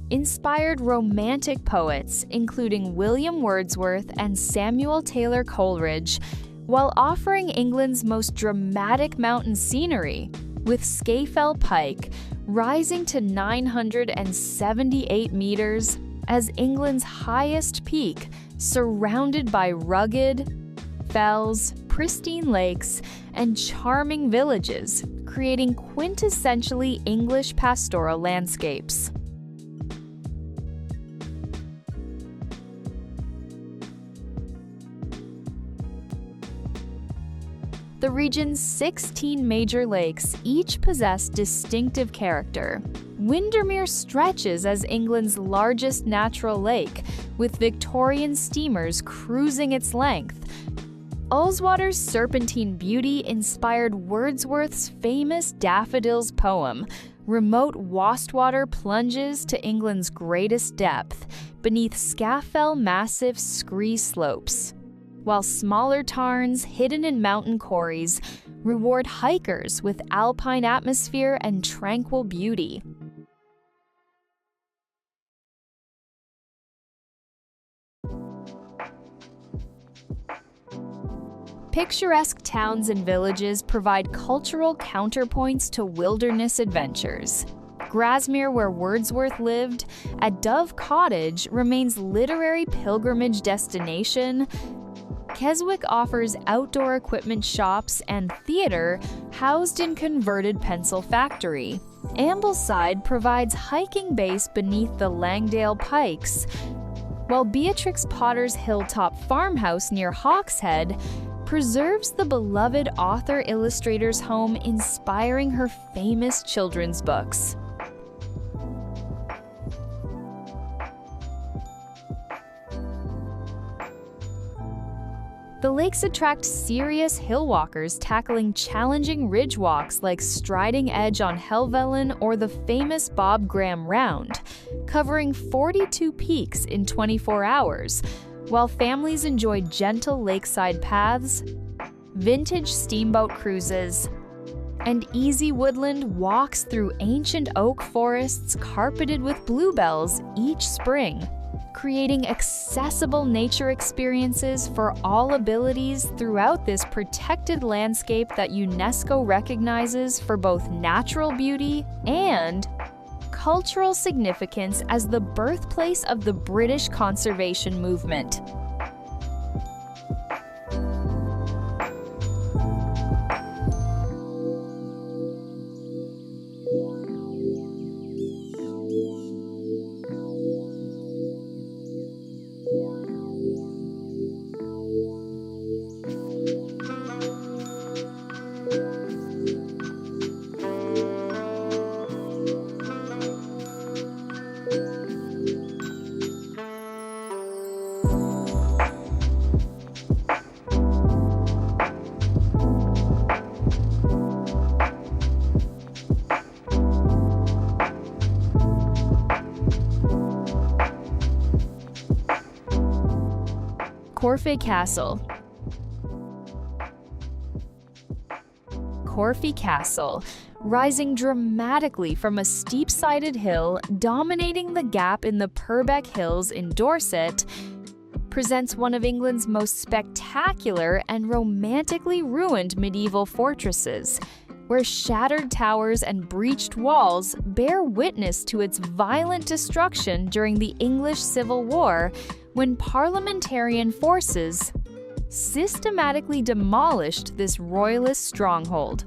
inspired romantic poets including William Wordsworth and Samuel Taylor Coleridge, while offering England's most dramatic mountain scenery, with Scafell Pike, rising to 978 meters as England's highest peak, surrounded by rugged fells, pristine lakes, and charming villages, creating quintessentially English pastoral landscapes. The region's 16 major lakes each possess distinctive character. Windermere stretches as England's largest natural lake, with Victorian steamers cruising its length. Ullswater's serpentine beauty inspired Wordsworth's famous Daffodils poem. Remote Wastwater plunges to England's greatest depth, beneath Scafell Massif's scree slopes, while smaller tarns hidden in mountain quarries reward hikers with alpine atmosphere and tranquil beauty. Picturesque towns and villages provide cultural counterpoints to wilderness adventures. Grasmere, where Wordsworth lived, at Dove Cottage remains literary pilgrimage destination. Keswick offers outdoor equipment shops and theater housed in converted pencil factory. Ambleside provides hiking base beneath the Langdale Pikes, while Beatrix Potter's hilltop farmhouse near Hawkshead preserves the beloved author-illustrator's home inspiring her famous children's books. The lakes attract serious hill walkers tackling challenging ridge walks like Striding Edge on Helvellyn or the famous Bob Graham Round, covering 42 peaks in 24 hours, while families enjoy gentle lakeside paths, vintage steamboat cruises, and easy woodland walks through ancient oak forests carpeted with bluebells each spring, creating accessible nature experiences for all abilities throughout this protected landscape that UNESCO recognizes for both natural beauty and cultural significance as the birthplace of the British conservation movement. Corfe Castle. Corfe Castle, rising dramatically from a steep-sided hill dominating the gap in the Purbeck Hills in Dorset, presents one of England's most spectacular and romantically ruined medieval fortresses, where shattered towers and breached walls bear witness to its violent destruction during the English Civil War, when parliamentarian forces systematically demolished this royalist stronghold.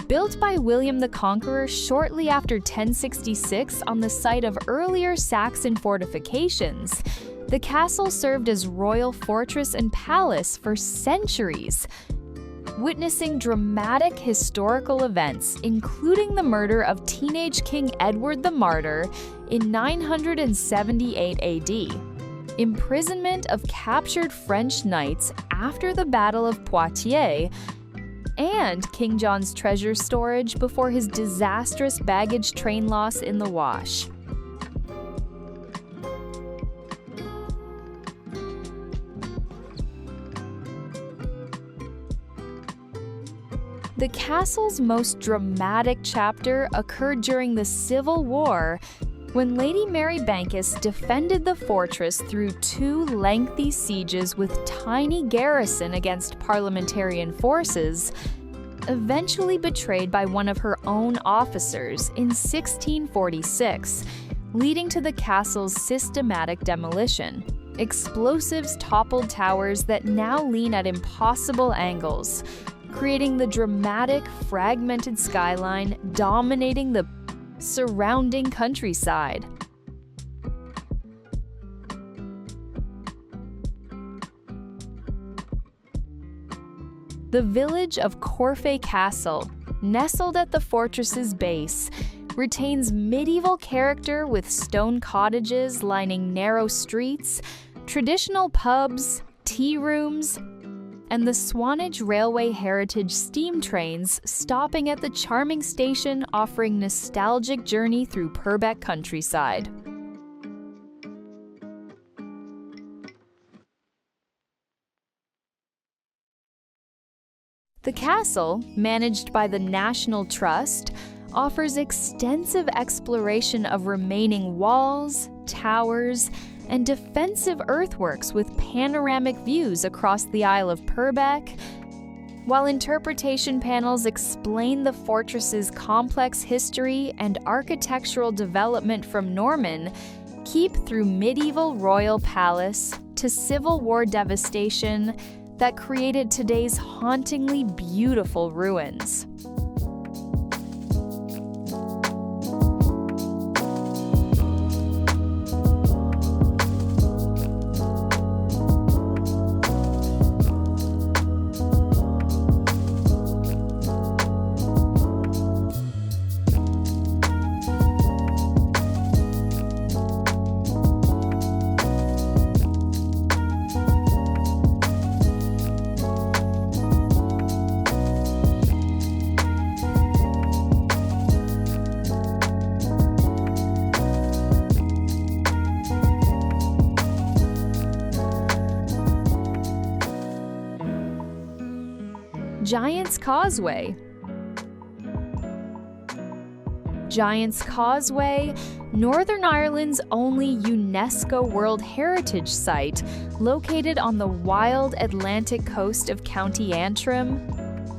Built by William the Conqueror shortly after 1066 on the site of earlier Saxon fortifications, the castle served as royal fortress and palace for centuries, witnessing dramatic historical events, including the murder of teenage King Edward the Martyr in 978 AD, imprisonment of captured French knights after the Battle of Poitiers, and King John's treasure storage before his disastrous baggage train loss in the Wash. The castle's most dramatic chapter occurred during the Civil War, When Lady Mary Bankes defended the fortress through 2 lengthy sieges with tiny garrison against parliamentarian forces, eventually betrayed by one of her own officers in 1646, leading to the castle's systematic demolition. Explosives toppled towers that now lean at impossible angles, creating the dramatic, fragmented skyline dominating the surrounding countryside. The village of Corfe Castle, nestled at the fortress's base, retains medieval character with stone cottages lining narrow streets, traditional pubs, tea rooms, and the Swanage Railway Heritage steam trains stopping at the charming station, offering nostalgic journey through Purbeck countryside. The castle, managed by the National Trust, offers extensive exploration of remaining walls, towers, and defensive earthworks with panoramic views across the Isle of Purbeck, while interpretation panels explain the fortress's complex history and architectural development from Norman, keep through medieval royal palace to Civil War devastation that created today's hauntingly beautiful ruins. Giant's Causeway. Giant's Causeway, Northern Ireland's only UNESCO World Heritage Site, located on the wild Atlantic coast of County Antrim,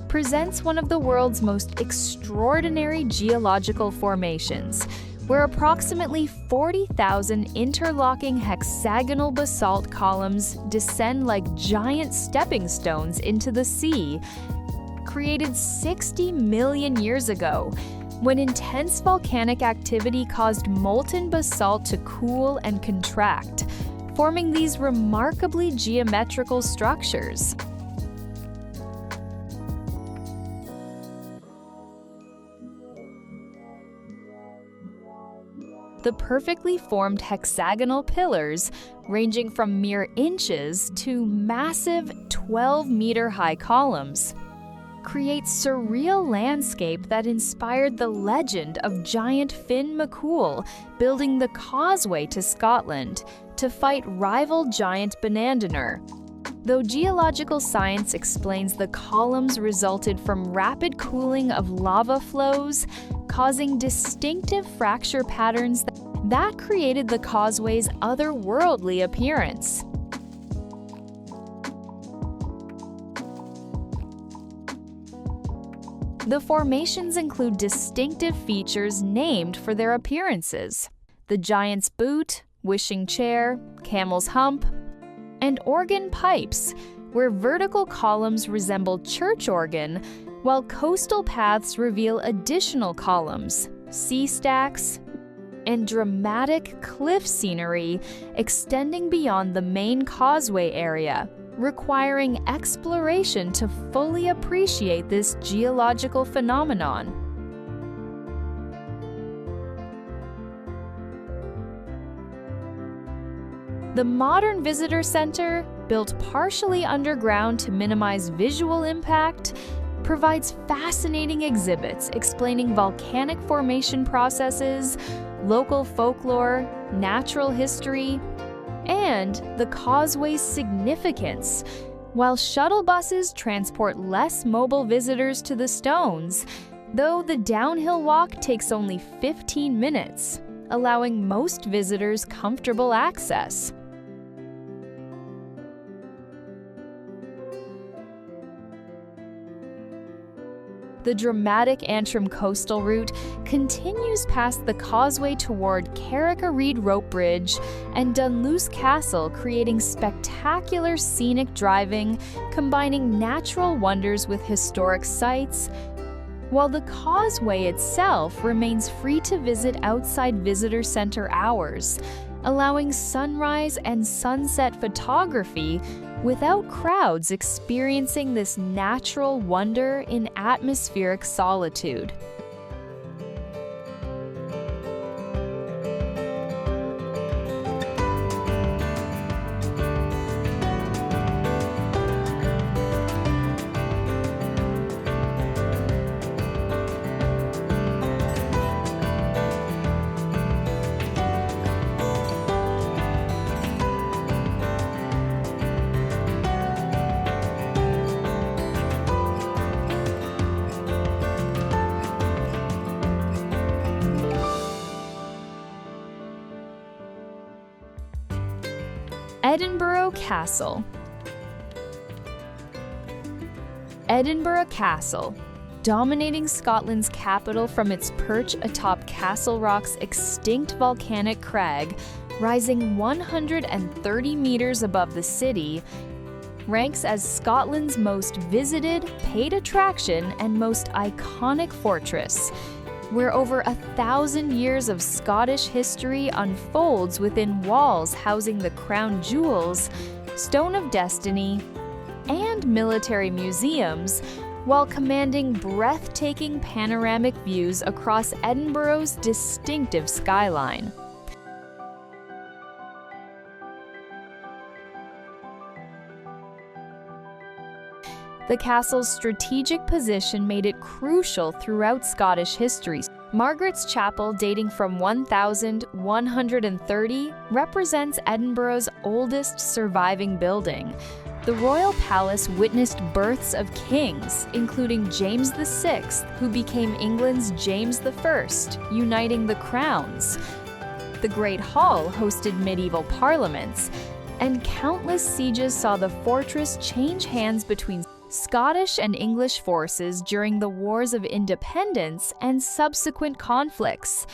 presents one of the world's most extraordinary geological formations, where approximately 40,000 interlocking hexagonal basalt columns descend like giant stepping stones into the sea, created 60 million years ago, when intense volcanic activity caused molten basalt to cool and contract, forming these remarkably geometrical structures. The perfectly formed hexagonal pillars, ranging from mere inches to massive 12-meter-high columns, create surreal landscape that inspired the legend of giant Finn McCool building the Causeway to Scotland to fight rival giant Bonandener. Though geological science explains the columns resulted from rapid cooling of lava flows, causing distinctive fracture patterns that created the causeway's otherworldly appearance. The formations include distinctive features named for their appearances: the Giant's Boot, Wishing Chair, Camel's Hump, and organ pipes, where vertical columns resemble church organ, while coastal paths reveal additional columns, sea stacks, and dramatic cliff scenery extending beyond the main causeway area, requiring exploration to fully appreciate this geological phenomenon. The modern visitor center, built partially underground to minimize visual impact, provides fascinating exhibits explaining volcanic formation processes, local folklore, natural history, and the causeway's significance. While shuttle buses transport less mobile visitors to the stones, though the downhill walk takes only 15 minutes, allowing most visitors comfortable access. The dramatic Antrim coastal route continues past the Causeway toward Carrick-a-Reed Rope Bridge and Dunluce Castle, creating spectacular scenic driving, combining natural wonders with historic sites, while the Causeway itself remains free to visit outside visitor center hours, allowing sunrise and sunset photography without crowds experiencing this natural wonder in atmospheric solitude. Edinburgh Castle. Edinburgh Castle, dominating Scotland's capital from its perch atop Castle Rock's extinct volcanic crag, rising 130 meters above the city, ranks as Scotland's most visited, paid attraction and most iconic fortress, where over 1,000 years of Scottish history unfolds within walls housing the crown jewels, Stone of Destiny, and military museums, while commanding breathtaking panoramic views across Edinburgh's distinctive skyline. The castle's strategic position made it crucial throughout Scottish history. Margaret's Chapel, dating from 1130, represents Edinburgh's oldest surviving building. The royal palace witnessed births of kings, including James VI, who became England's James I, uniting the crowns. The Great Hall hosted medieval parliaments, and countless sieges saw the fortress change hands between Scottish and English forces during the Wars of Independence and subsequent conflicts.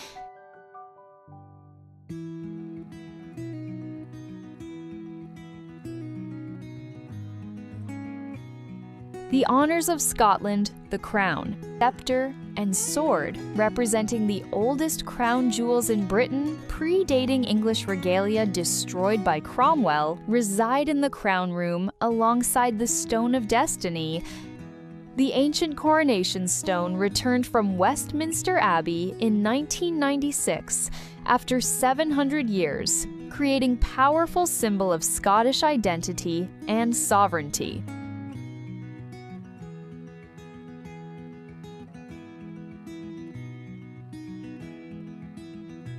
The honours of Scotland, the crown, sceptre, and sword, representing the oldest crown jewels in Britain, predating English regalia destroyed by Cromwell, reside in the crown room alongside the Stone of Destiny. The ancient coronation stone returned from Westminster Abbey in 1996 after 700 years, creating powerful symbol of Scottish identity and sovereignty.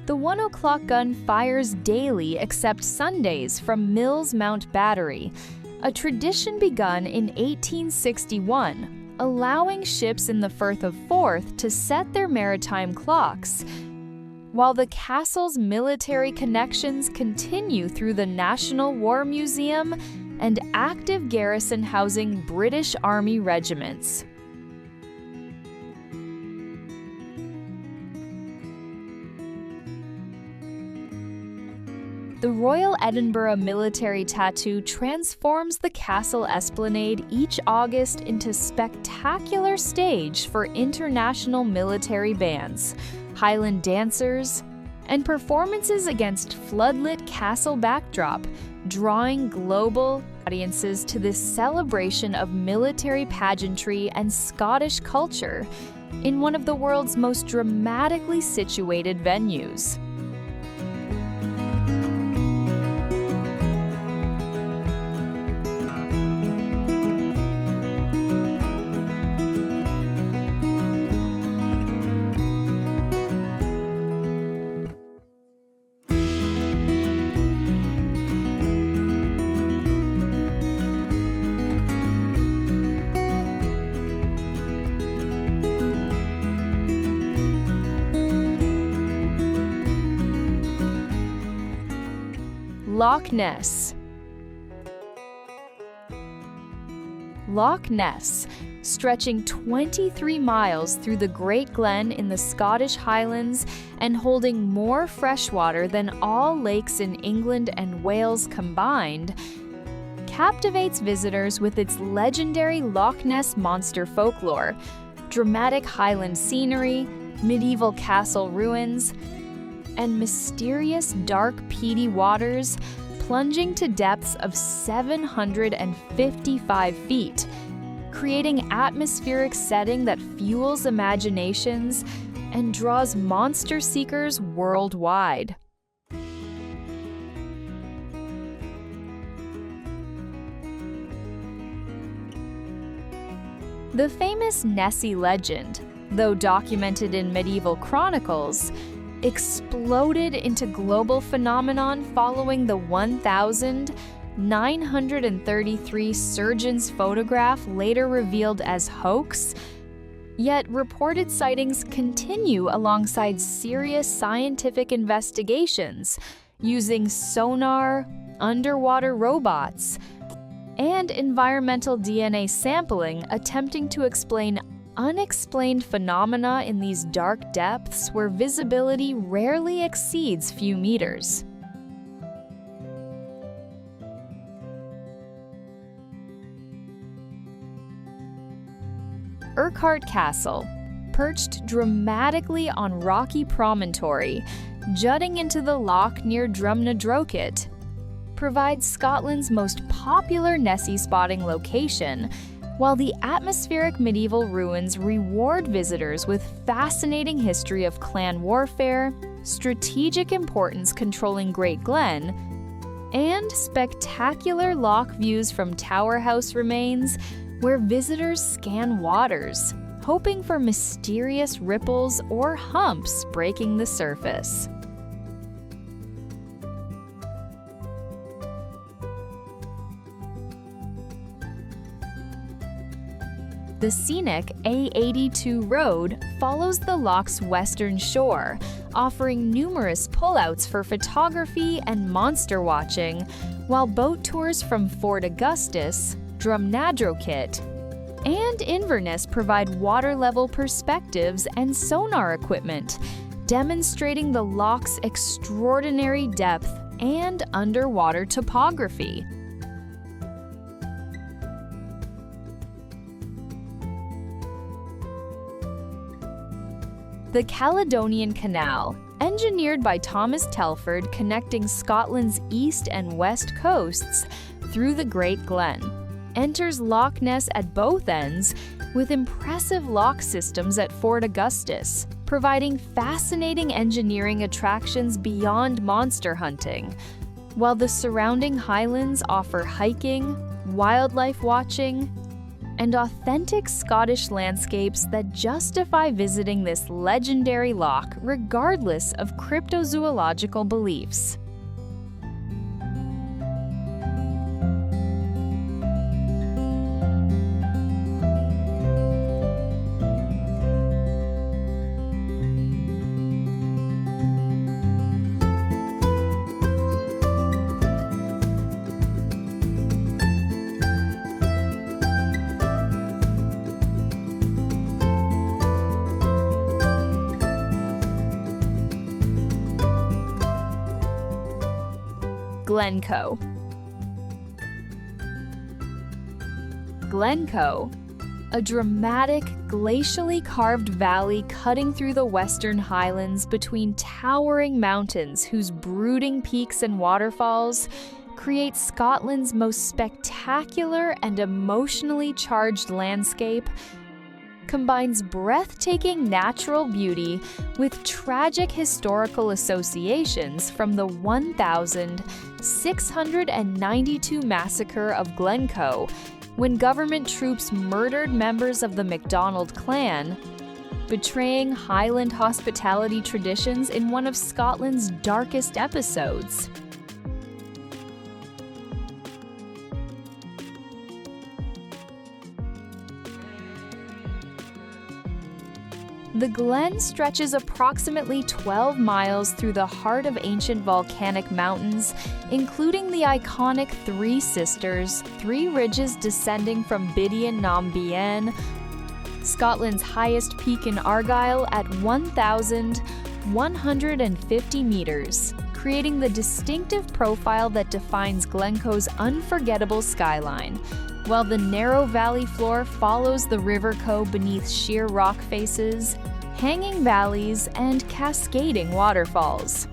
The 1 o'clock gun fires daily except Sundays from Mills Mount Battery, a tradition begun in 1861, allowing ships in the Firth of Forth to set their maritime clocks, while the castle's military connections continue through the National War Museum and active garrison housing British Army regiments. The Royal Edinburgh Military Tattoo transforms the castle esplanade each August into spectacular stage for international military bands, Highland dancers, and performances against floodlit castle backdrop, drawing global audiences to this celebration of military pageantry and Scottish culture in one of the world's most dramatically situated venues. Loch Ness. Loch Ness, stretching 23 miles through the Great Glen in the Scottish Highlands and holding more freshwater than all lakes in England and Wales combined, captivates visitors with its legendary Loch Ness monster folklore, dramatic Highland scenery, medieval castle ruins, and mysterious dark peaty waters plunging to depths of 755 feet, creating atmospheric setting that fuels imaginations and draws monster seekers worldwide. The famous Nessie legend, though documented in medieval chronicles, exploded into global phenomenon following the 1,933 surgeon's photograph later revealed as hoax, yet reported sightings continue alongside serious scientific investigations using sonar, underwater robots, and environmental DNA sampling attempting to explain unexplained phenomena in these dark depths where visibility rarely exceeds few meters. Urquhart Castle, perched dramatically on rocky promontory, jutting into the loch near Drumnadrochit, provides Scotland's most popular Nessie spotting location, while the atmospheric medieval ruins reward visitors with fascinating history of clan warfare, strategic importance controlling Great Glen, and spectacular loch views from Tower House remains where visitors scan waters, hoping for mysterious ripples or humps breaking the surface. The scenic A82 road follows the loch's western shore, offering numerous pullouts for photography and monster watching, while boat tours from Fort Augustus, Drumnadrochit, and Inverness provide water-level perspectives and sonar equipment, demonstrating the loch's extraordinary depth and underwater topography. The Caledonian Canal, engineered by Thomas Telford connecting Scotland's east and west coasts through the Great Glen, enters Loch Ness at both ends with impressive lock systems at Fort Augustus, providing fascinating engineering attractions beyond monster hunting, while the surrounding highlands offer hiking, wildlife watching, and authentic Scottish landscapes that justify visiting this legendary loch regardless of cryptozoological beliefs. Glen Coe. Glen Coe, a dramatic, glacially carved valley cutting through the western highlands between towering mountains whose brooding peaks and waterfalls create Scotland's most spectacular and emotionally charged landscape, combines breathtaking natural beauty with tragic historical associations from the 1692 massacre of Glen Coe, when government troops murdered members of the MacDonald clan, betraying Highland hospitality traditions in one of Scotland's darkest episodes. The glen stretches approximately 12 miles through the heart of ancient volcanic mountains, including the iconic Three Sisters, three ridges descending from Bidian Nam Bien, Scotland's highest peak in Argyll at 1,150 meters, creating the distinctive profile that defines Glen Coe's unforgettable skyline, while the narrow valley floor follows the River Coe beneath sheer rock faces, hanging valleys, and cascading waterfalls.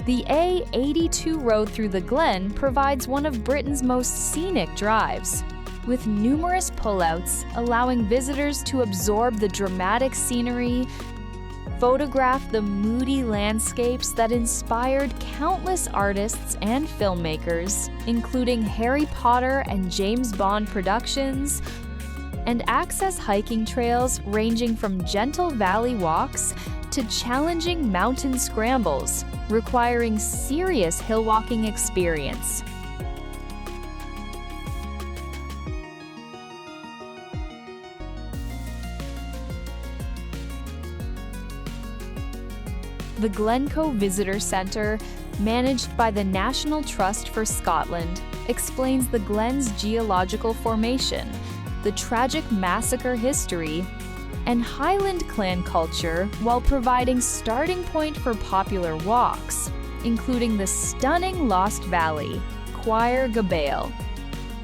The A82 road through the Glen provides one of Britain's most scenic drives, with numerous pullouts allowing visitors to absorb the dramatic scenery, photograph the moody landscapes that inspired countless artists and filmmakers, including Harry Potter and James Bond productions, and access hiking trails ranging from gentle valley walks to challenging mountain scrambles, requiring serious hill walking experience. The Glen Coe Visitor Centre, managed by the National Trust for Scotland, explains the Glen's geological formation, the tragic massacre history, and Highland clan culture, while providing starting point for popular walks, including the stunning Lost Valley, Quire Gabail,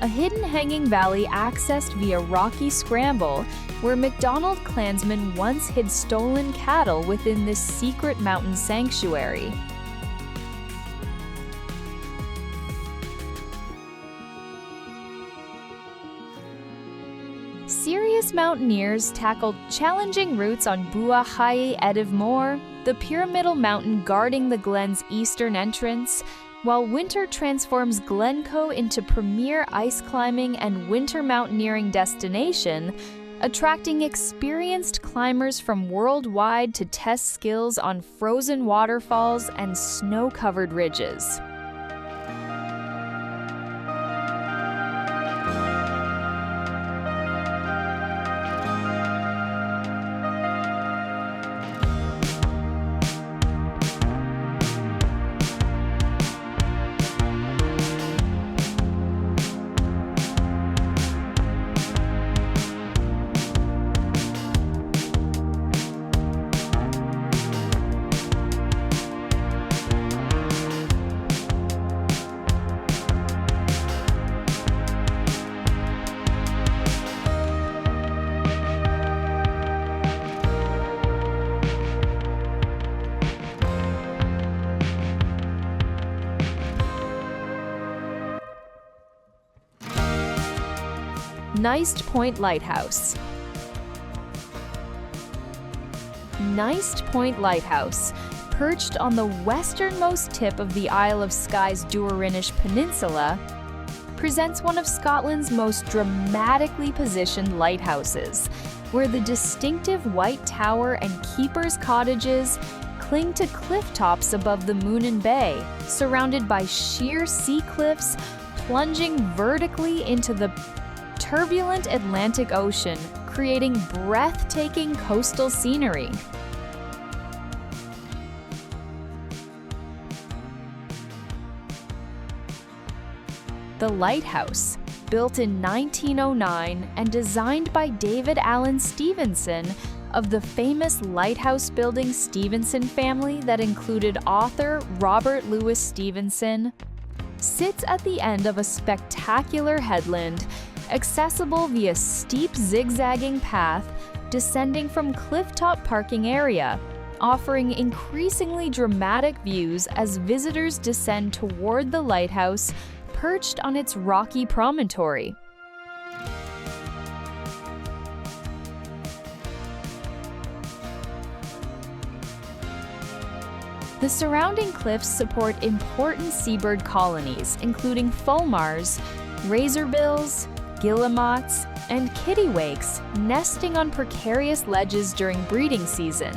a hidden hanging valley accessed via rocky scramble where MacDonald clansmen once hid stolen cattle within this secret mountain sanctuary. Serious mountaineers tackled challenging routes on Bua Hai Ediv Mor, the pyramidal mountain guarding the Glen's eastern entrance, while winter transforms Glen Coe into premier ice climbing and winter mountaineering destination, attracting experienced climbers from worldwide to test skills on frozen waterfalls and snow-covered ridges. Neist Point Lighthouse. Neist Point Lighthouse, perched on the westernmost tip of the Isle of Skye's Duirinish Peninsula, presents one of Scotland's most dramatically positioned lighthouses, where the distinctive white tower and keepers' cottages cling to cliff tops above the Moonan Bay, surrounded by sheer sea cliffs plunging vertically into the turbulent Atlantic Ocean, creating breathtaking coastal scenery. The lighthouse, built in 1909 and designed by David Allen Stevenson of the famous lighthouse building Stevenson family that included author Robert Louis Stevenson, sits at the end of a spectacular headland, accessible via steep zigzagging path descending from clifftop parking area, offering increasingly dramatic views as visitors descend toward the lighthouse perched on its rocky promontory. The surrounding cliffs support important seabird colonies, including fulmars, razorbills, guillemots, and kittiwakes nesting on precarious ledges during breeding season,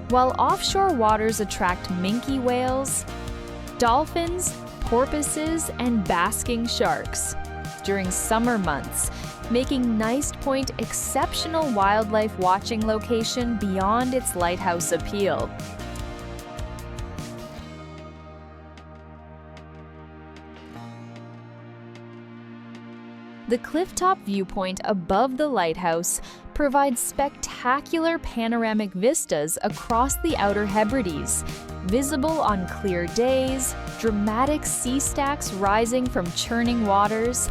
while offshore waters attract minke whales, dolphins, porpoises, and basking sharks. during summer months, making Neist Point exceptional wildlife watching location beyond its lighthouse appeal. The clifftop viewpoint above the lighthouse provides spectacular panoramic vistas across the Outer Hebrides, visible on clear days, dramatic sea stacks rising from churning waters,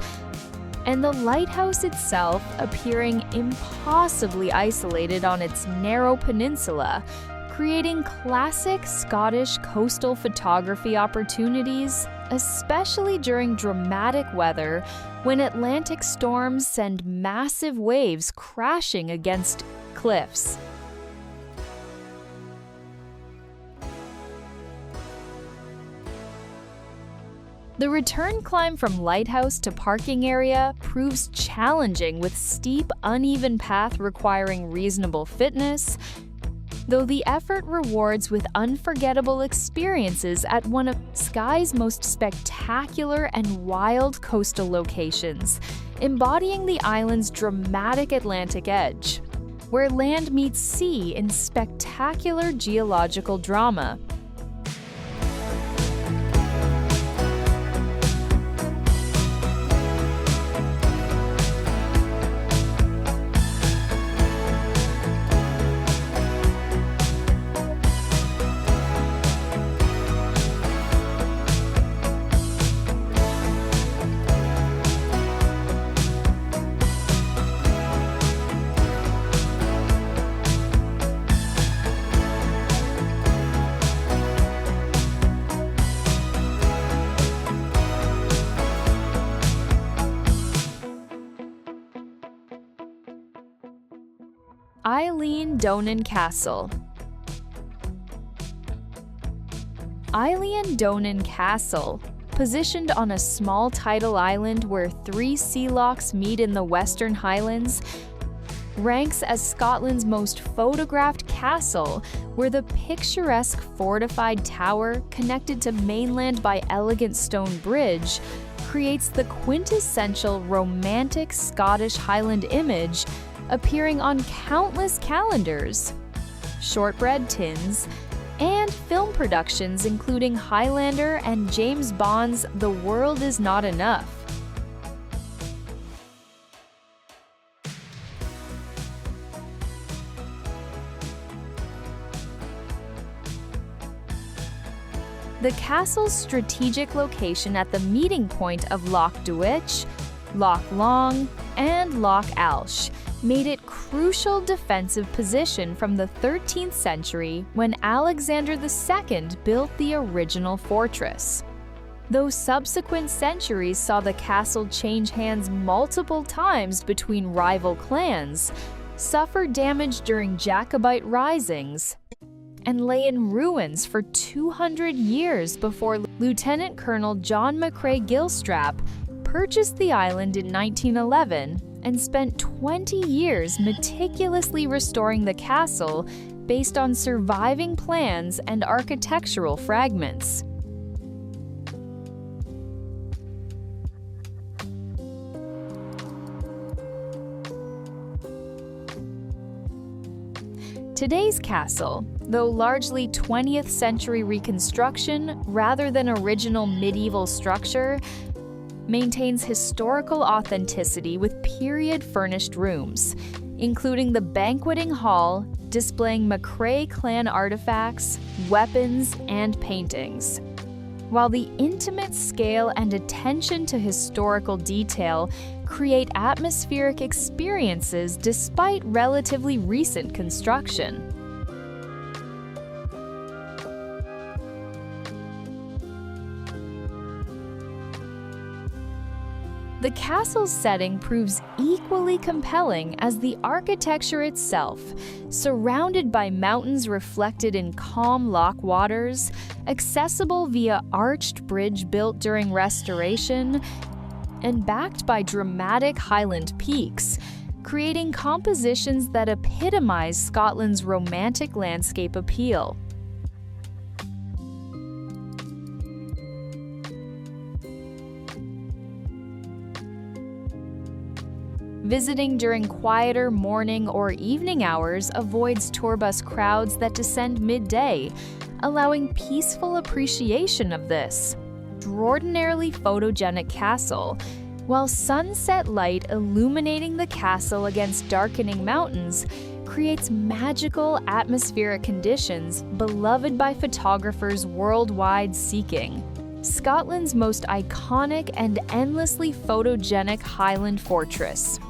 and the lighthouse itself appearing impossibly isolated on its narrow peninsula, creating classic Scottish coastal photography opportunities, especially during dramatic weather when Atlantic storms send massive waves crashing against cliffs. The return climb from lighthouse to parking area proves challenging, with steep, uneven path requiring reasonable fitness, though the effort rewards with unforgettable experiences at one of Skye's most spectacular and wild coastal locations, embodying the island's dramatic Atlantic edge, where land meets sea in spectacular geological drama. Eilean Donan Castle. Eilean Donan Castle, positioned on a small tidal island where 3 sea lochs meet in the Western Highlands, ranks as Scotland's most photographed castle, where the picturesque fortified tower, connected to mainland by elegant stone bridge, creates the quintessential romantic Scottish Highland image, appearing on countless calendars, shortbread tins, and film productions including Highlander and James Bond's The World Is Not Enough. The castle's strategic location at the meeting point of Loch Coruisk, Loch Long, and Loch Alsh made it crucial defensive position from the 13th century when Alexander II built the original fortress. Though subsequent centuries saw the castle change hands multiple times between rival clans, suffer damage during Jacobite risings, and lay in ruins for 200 years before Lieutenant Colonel John McCrae Gilstrap purchased the island in 1911 and spent 20 years meticulously restoring the castle based on surviving plans and architectural fragments. Today's castle, though largely 20th century reconstruction rather than original medieval structure, maintains historical authenticity with period-furnished rooms, including the banqueting hall, displaying McCrae clan artifacts, weapons, and paintings. While the intimate scale and attention to historical detail create atmospheric experiences despite relatively recent construction. The castle's setting proves equally compelling as the architecture itself, surrounded by mountains reflected in calm loch waters, accessible via arched bridge built during restoration, and backed by dramatic Highland peaks, creating compositions that epitomize Scotland's romantic landscape appeal. Visiting during quieter morning or evening hours avoids tour bus crowds that descend midday, allowing peaceful appreciation of this extraordinarily photogenic castle. While sunset light illuminating the castle against darkening mountains creates magical atmospheric conditions beloved by photographers worldwide seeking. Scotland's most iconic and endlessly photogenic Highland fortress.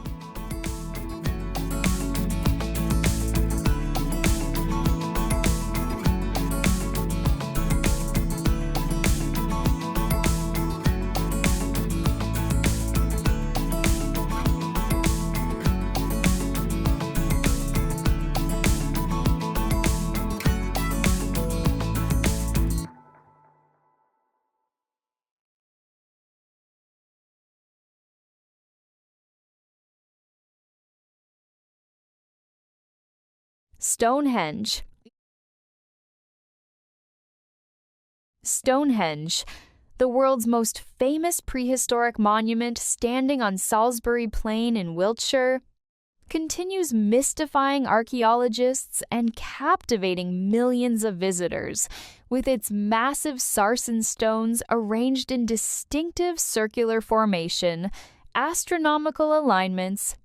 Stonehenge. Stonehenge, the world's most famous prehistoric monument standing on Salisbury Plain in Wiltshire, continues mystifying archaeologists and captivating millions of visitors with its massive sarsen stones arranged in distinctive circular formation, astronomical alignments,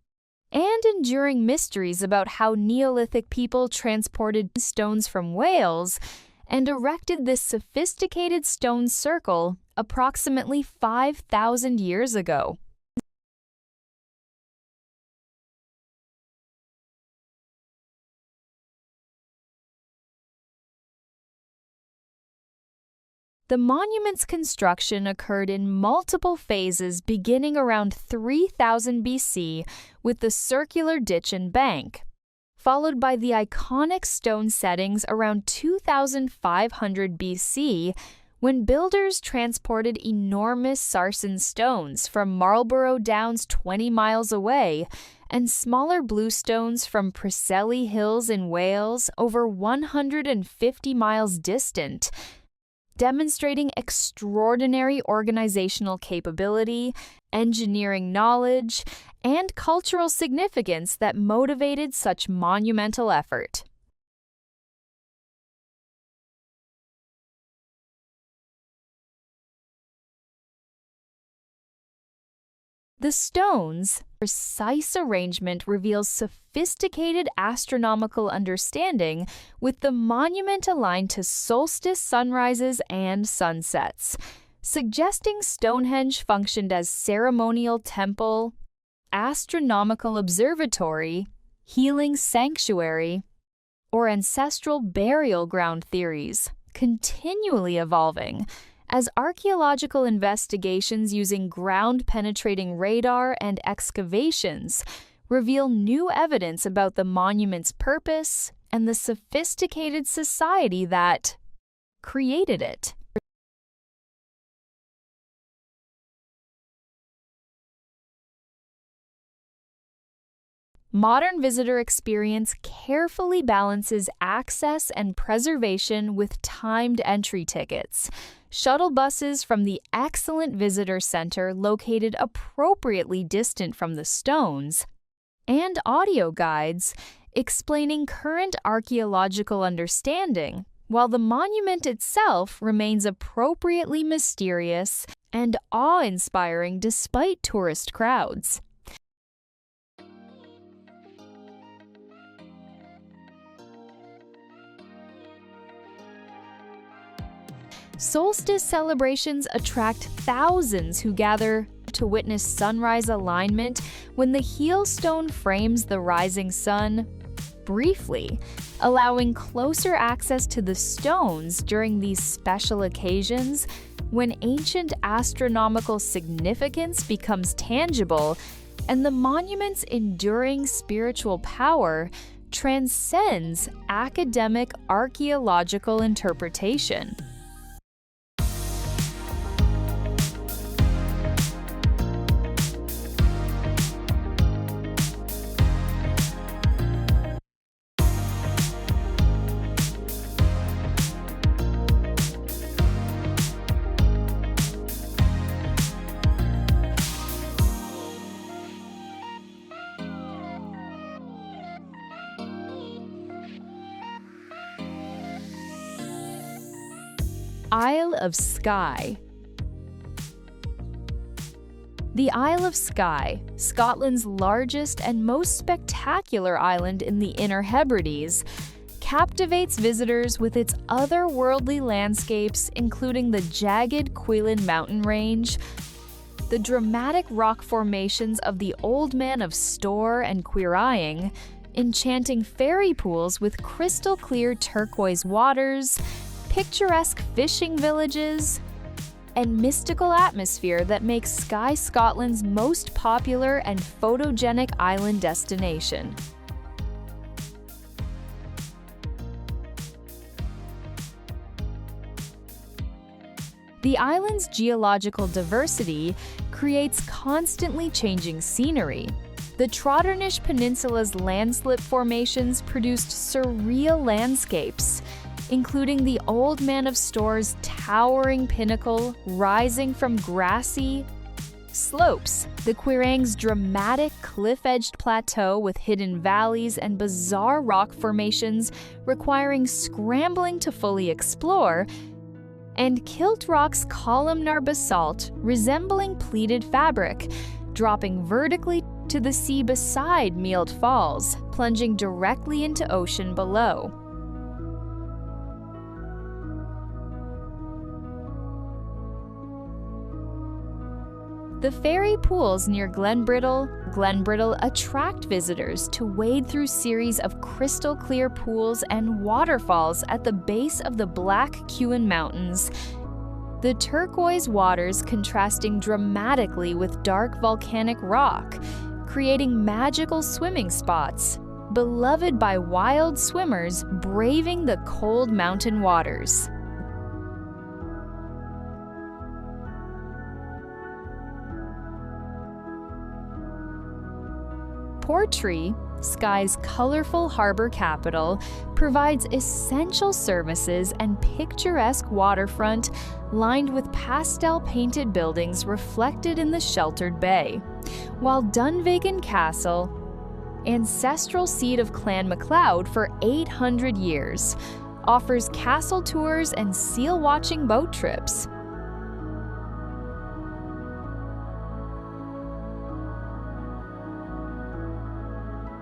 and enduring mysteries about how Neolithic people transported stones from Wales and erected this sophisticated stone circle approximately 5,000 years ago. The monument's construction occurred in multiple phases beginning around 3000 BC with the circular ditch and bank, followed by the iconic stone settings around 2500 BC when builders transported enormous sarsen stones from Marlborough Downs 20 miles away and smaller bluestones from Preseli Hills in Wales over 150 miles distant, demonstrating extraordinary organizational capability, engineering knowledge, and cultural significance that motivated such monumental effort. The stones' precise arrangement reveals sophisticated astronomical understanding, with the monument aligned to solstice sunrises and sunsets, suggesting Stonehenge functioned as ceremonial temple, astronomical observatory, healing sanctuary, or ancestral burial ground theories, continually evolving as archaeological investigations using ground-penetrating radar and excavations reveal new evidence about the monument's purpose and the sophisticated society that created it. Modern visitor experience carefully balances access and preservation with timed entry tickets, shuttle buses from the excellent visitor center located appropriately distant from the stones, and audio guides explaining current archaeological understanding, while the monument itself remains appropriately mysterious and awe-inspiring despite tourist crowds. Solstice celebrations attract thousands who gather to witness sunrise alignment when the heel stone frames the rising sun briefly, allowing closer access to the stones during these special occasions when ancient astronomical significance becomes tangible and the monument's enduring spiritual power transcends academic archaeological interpretation. Isle of Skye. The Isle of Skye, Scotland's largest and most spectacular island in the Inner Hebrides, captivates visitors with its otherworldly landscapes, including the jagged Cuillin mountain range, the dramatic rock formations of the Old Man of Storr and Quirraying, enchanting fairy pools with crystal-clear turquoise waters, picturesque fishing villages, and mystical atmosphere that makes Skye Scotland's most popular and photogenic island destination. The island's geological diversity creates constantly changing scenery. The Trotternish Peninsula's landslip formations produced surreal landscapes, including the Old Man of Storr's towering pinnacle rising from grassy slopes, the Quirraying's dramatic cliff-edged plateau with hidden valleys and bizarre rock formations requiring scrambling to fully explore, and Kiltrock's columnar basalt resembling pleated fabric, dropping vertically to the sea beside Meald Falls, plunging directly into ocean below. The fairy pools near Glenbrittle attract visitors to wade through series of crystal-clear pools and waterfalls at the base of the Black Cuillin Mountains, the turquoise waters contrasting dramatically with dark volcanic rock, creating magical swimming spots, beloved by wild swimmers braving the cold mountain waters. Portree, Skye's colorful harbor capital, provides essential services and picturesque waterfront lined with pastel-painted buildings reflected in the sheltered bay, while Dunvegan Castle, ancestral seat of Clan MacLeod for 800 years, offers castle tours and seal-watching boat trips.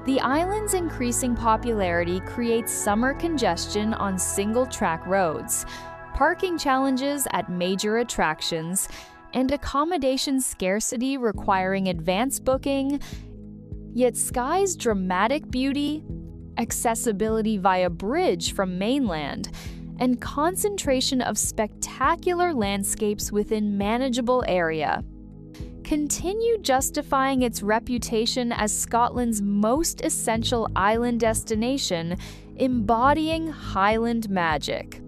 The island's increasing popularity creates summer congestion on single-track roads, parking challenges at major attractions, and accommodation scarcity requiring advance booking. Yet Skye's dramatic beauty, accessibility via bridge from mainland, and concentration of spectacular landscapes within manageable area continue justifying its reputation as Scotland's most essential island destination, embodying Highland magic.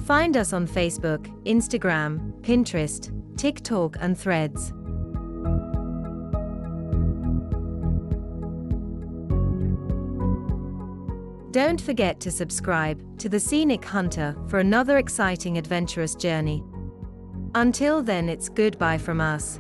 Find us on Facebook, Instagram, Pinterest, TikTok and Threads. Don't forget to subscribe to the Scenic Hunter for another exciting adventurous journey. Until then, it's goodbye from us.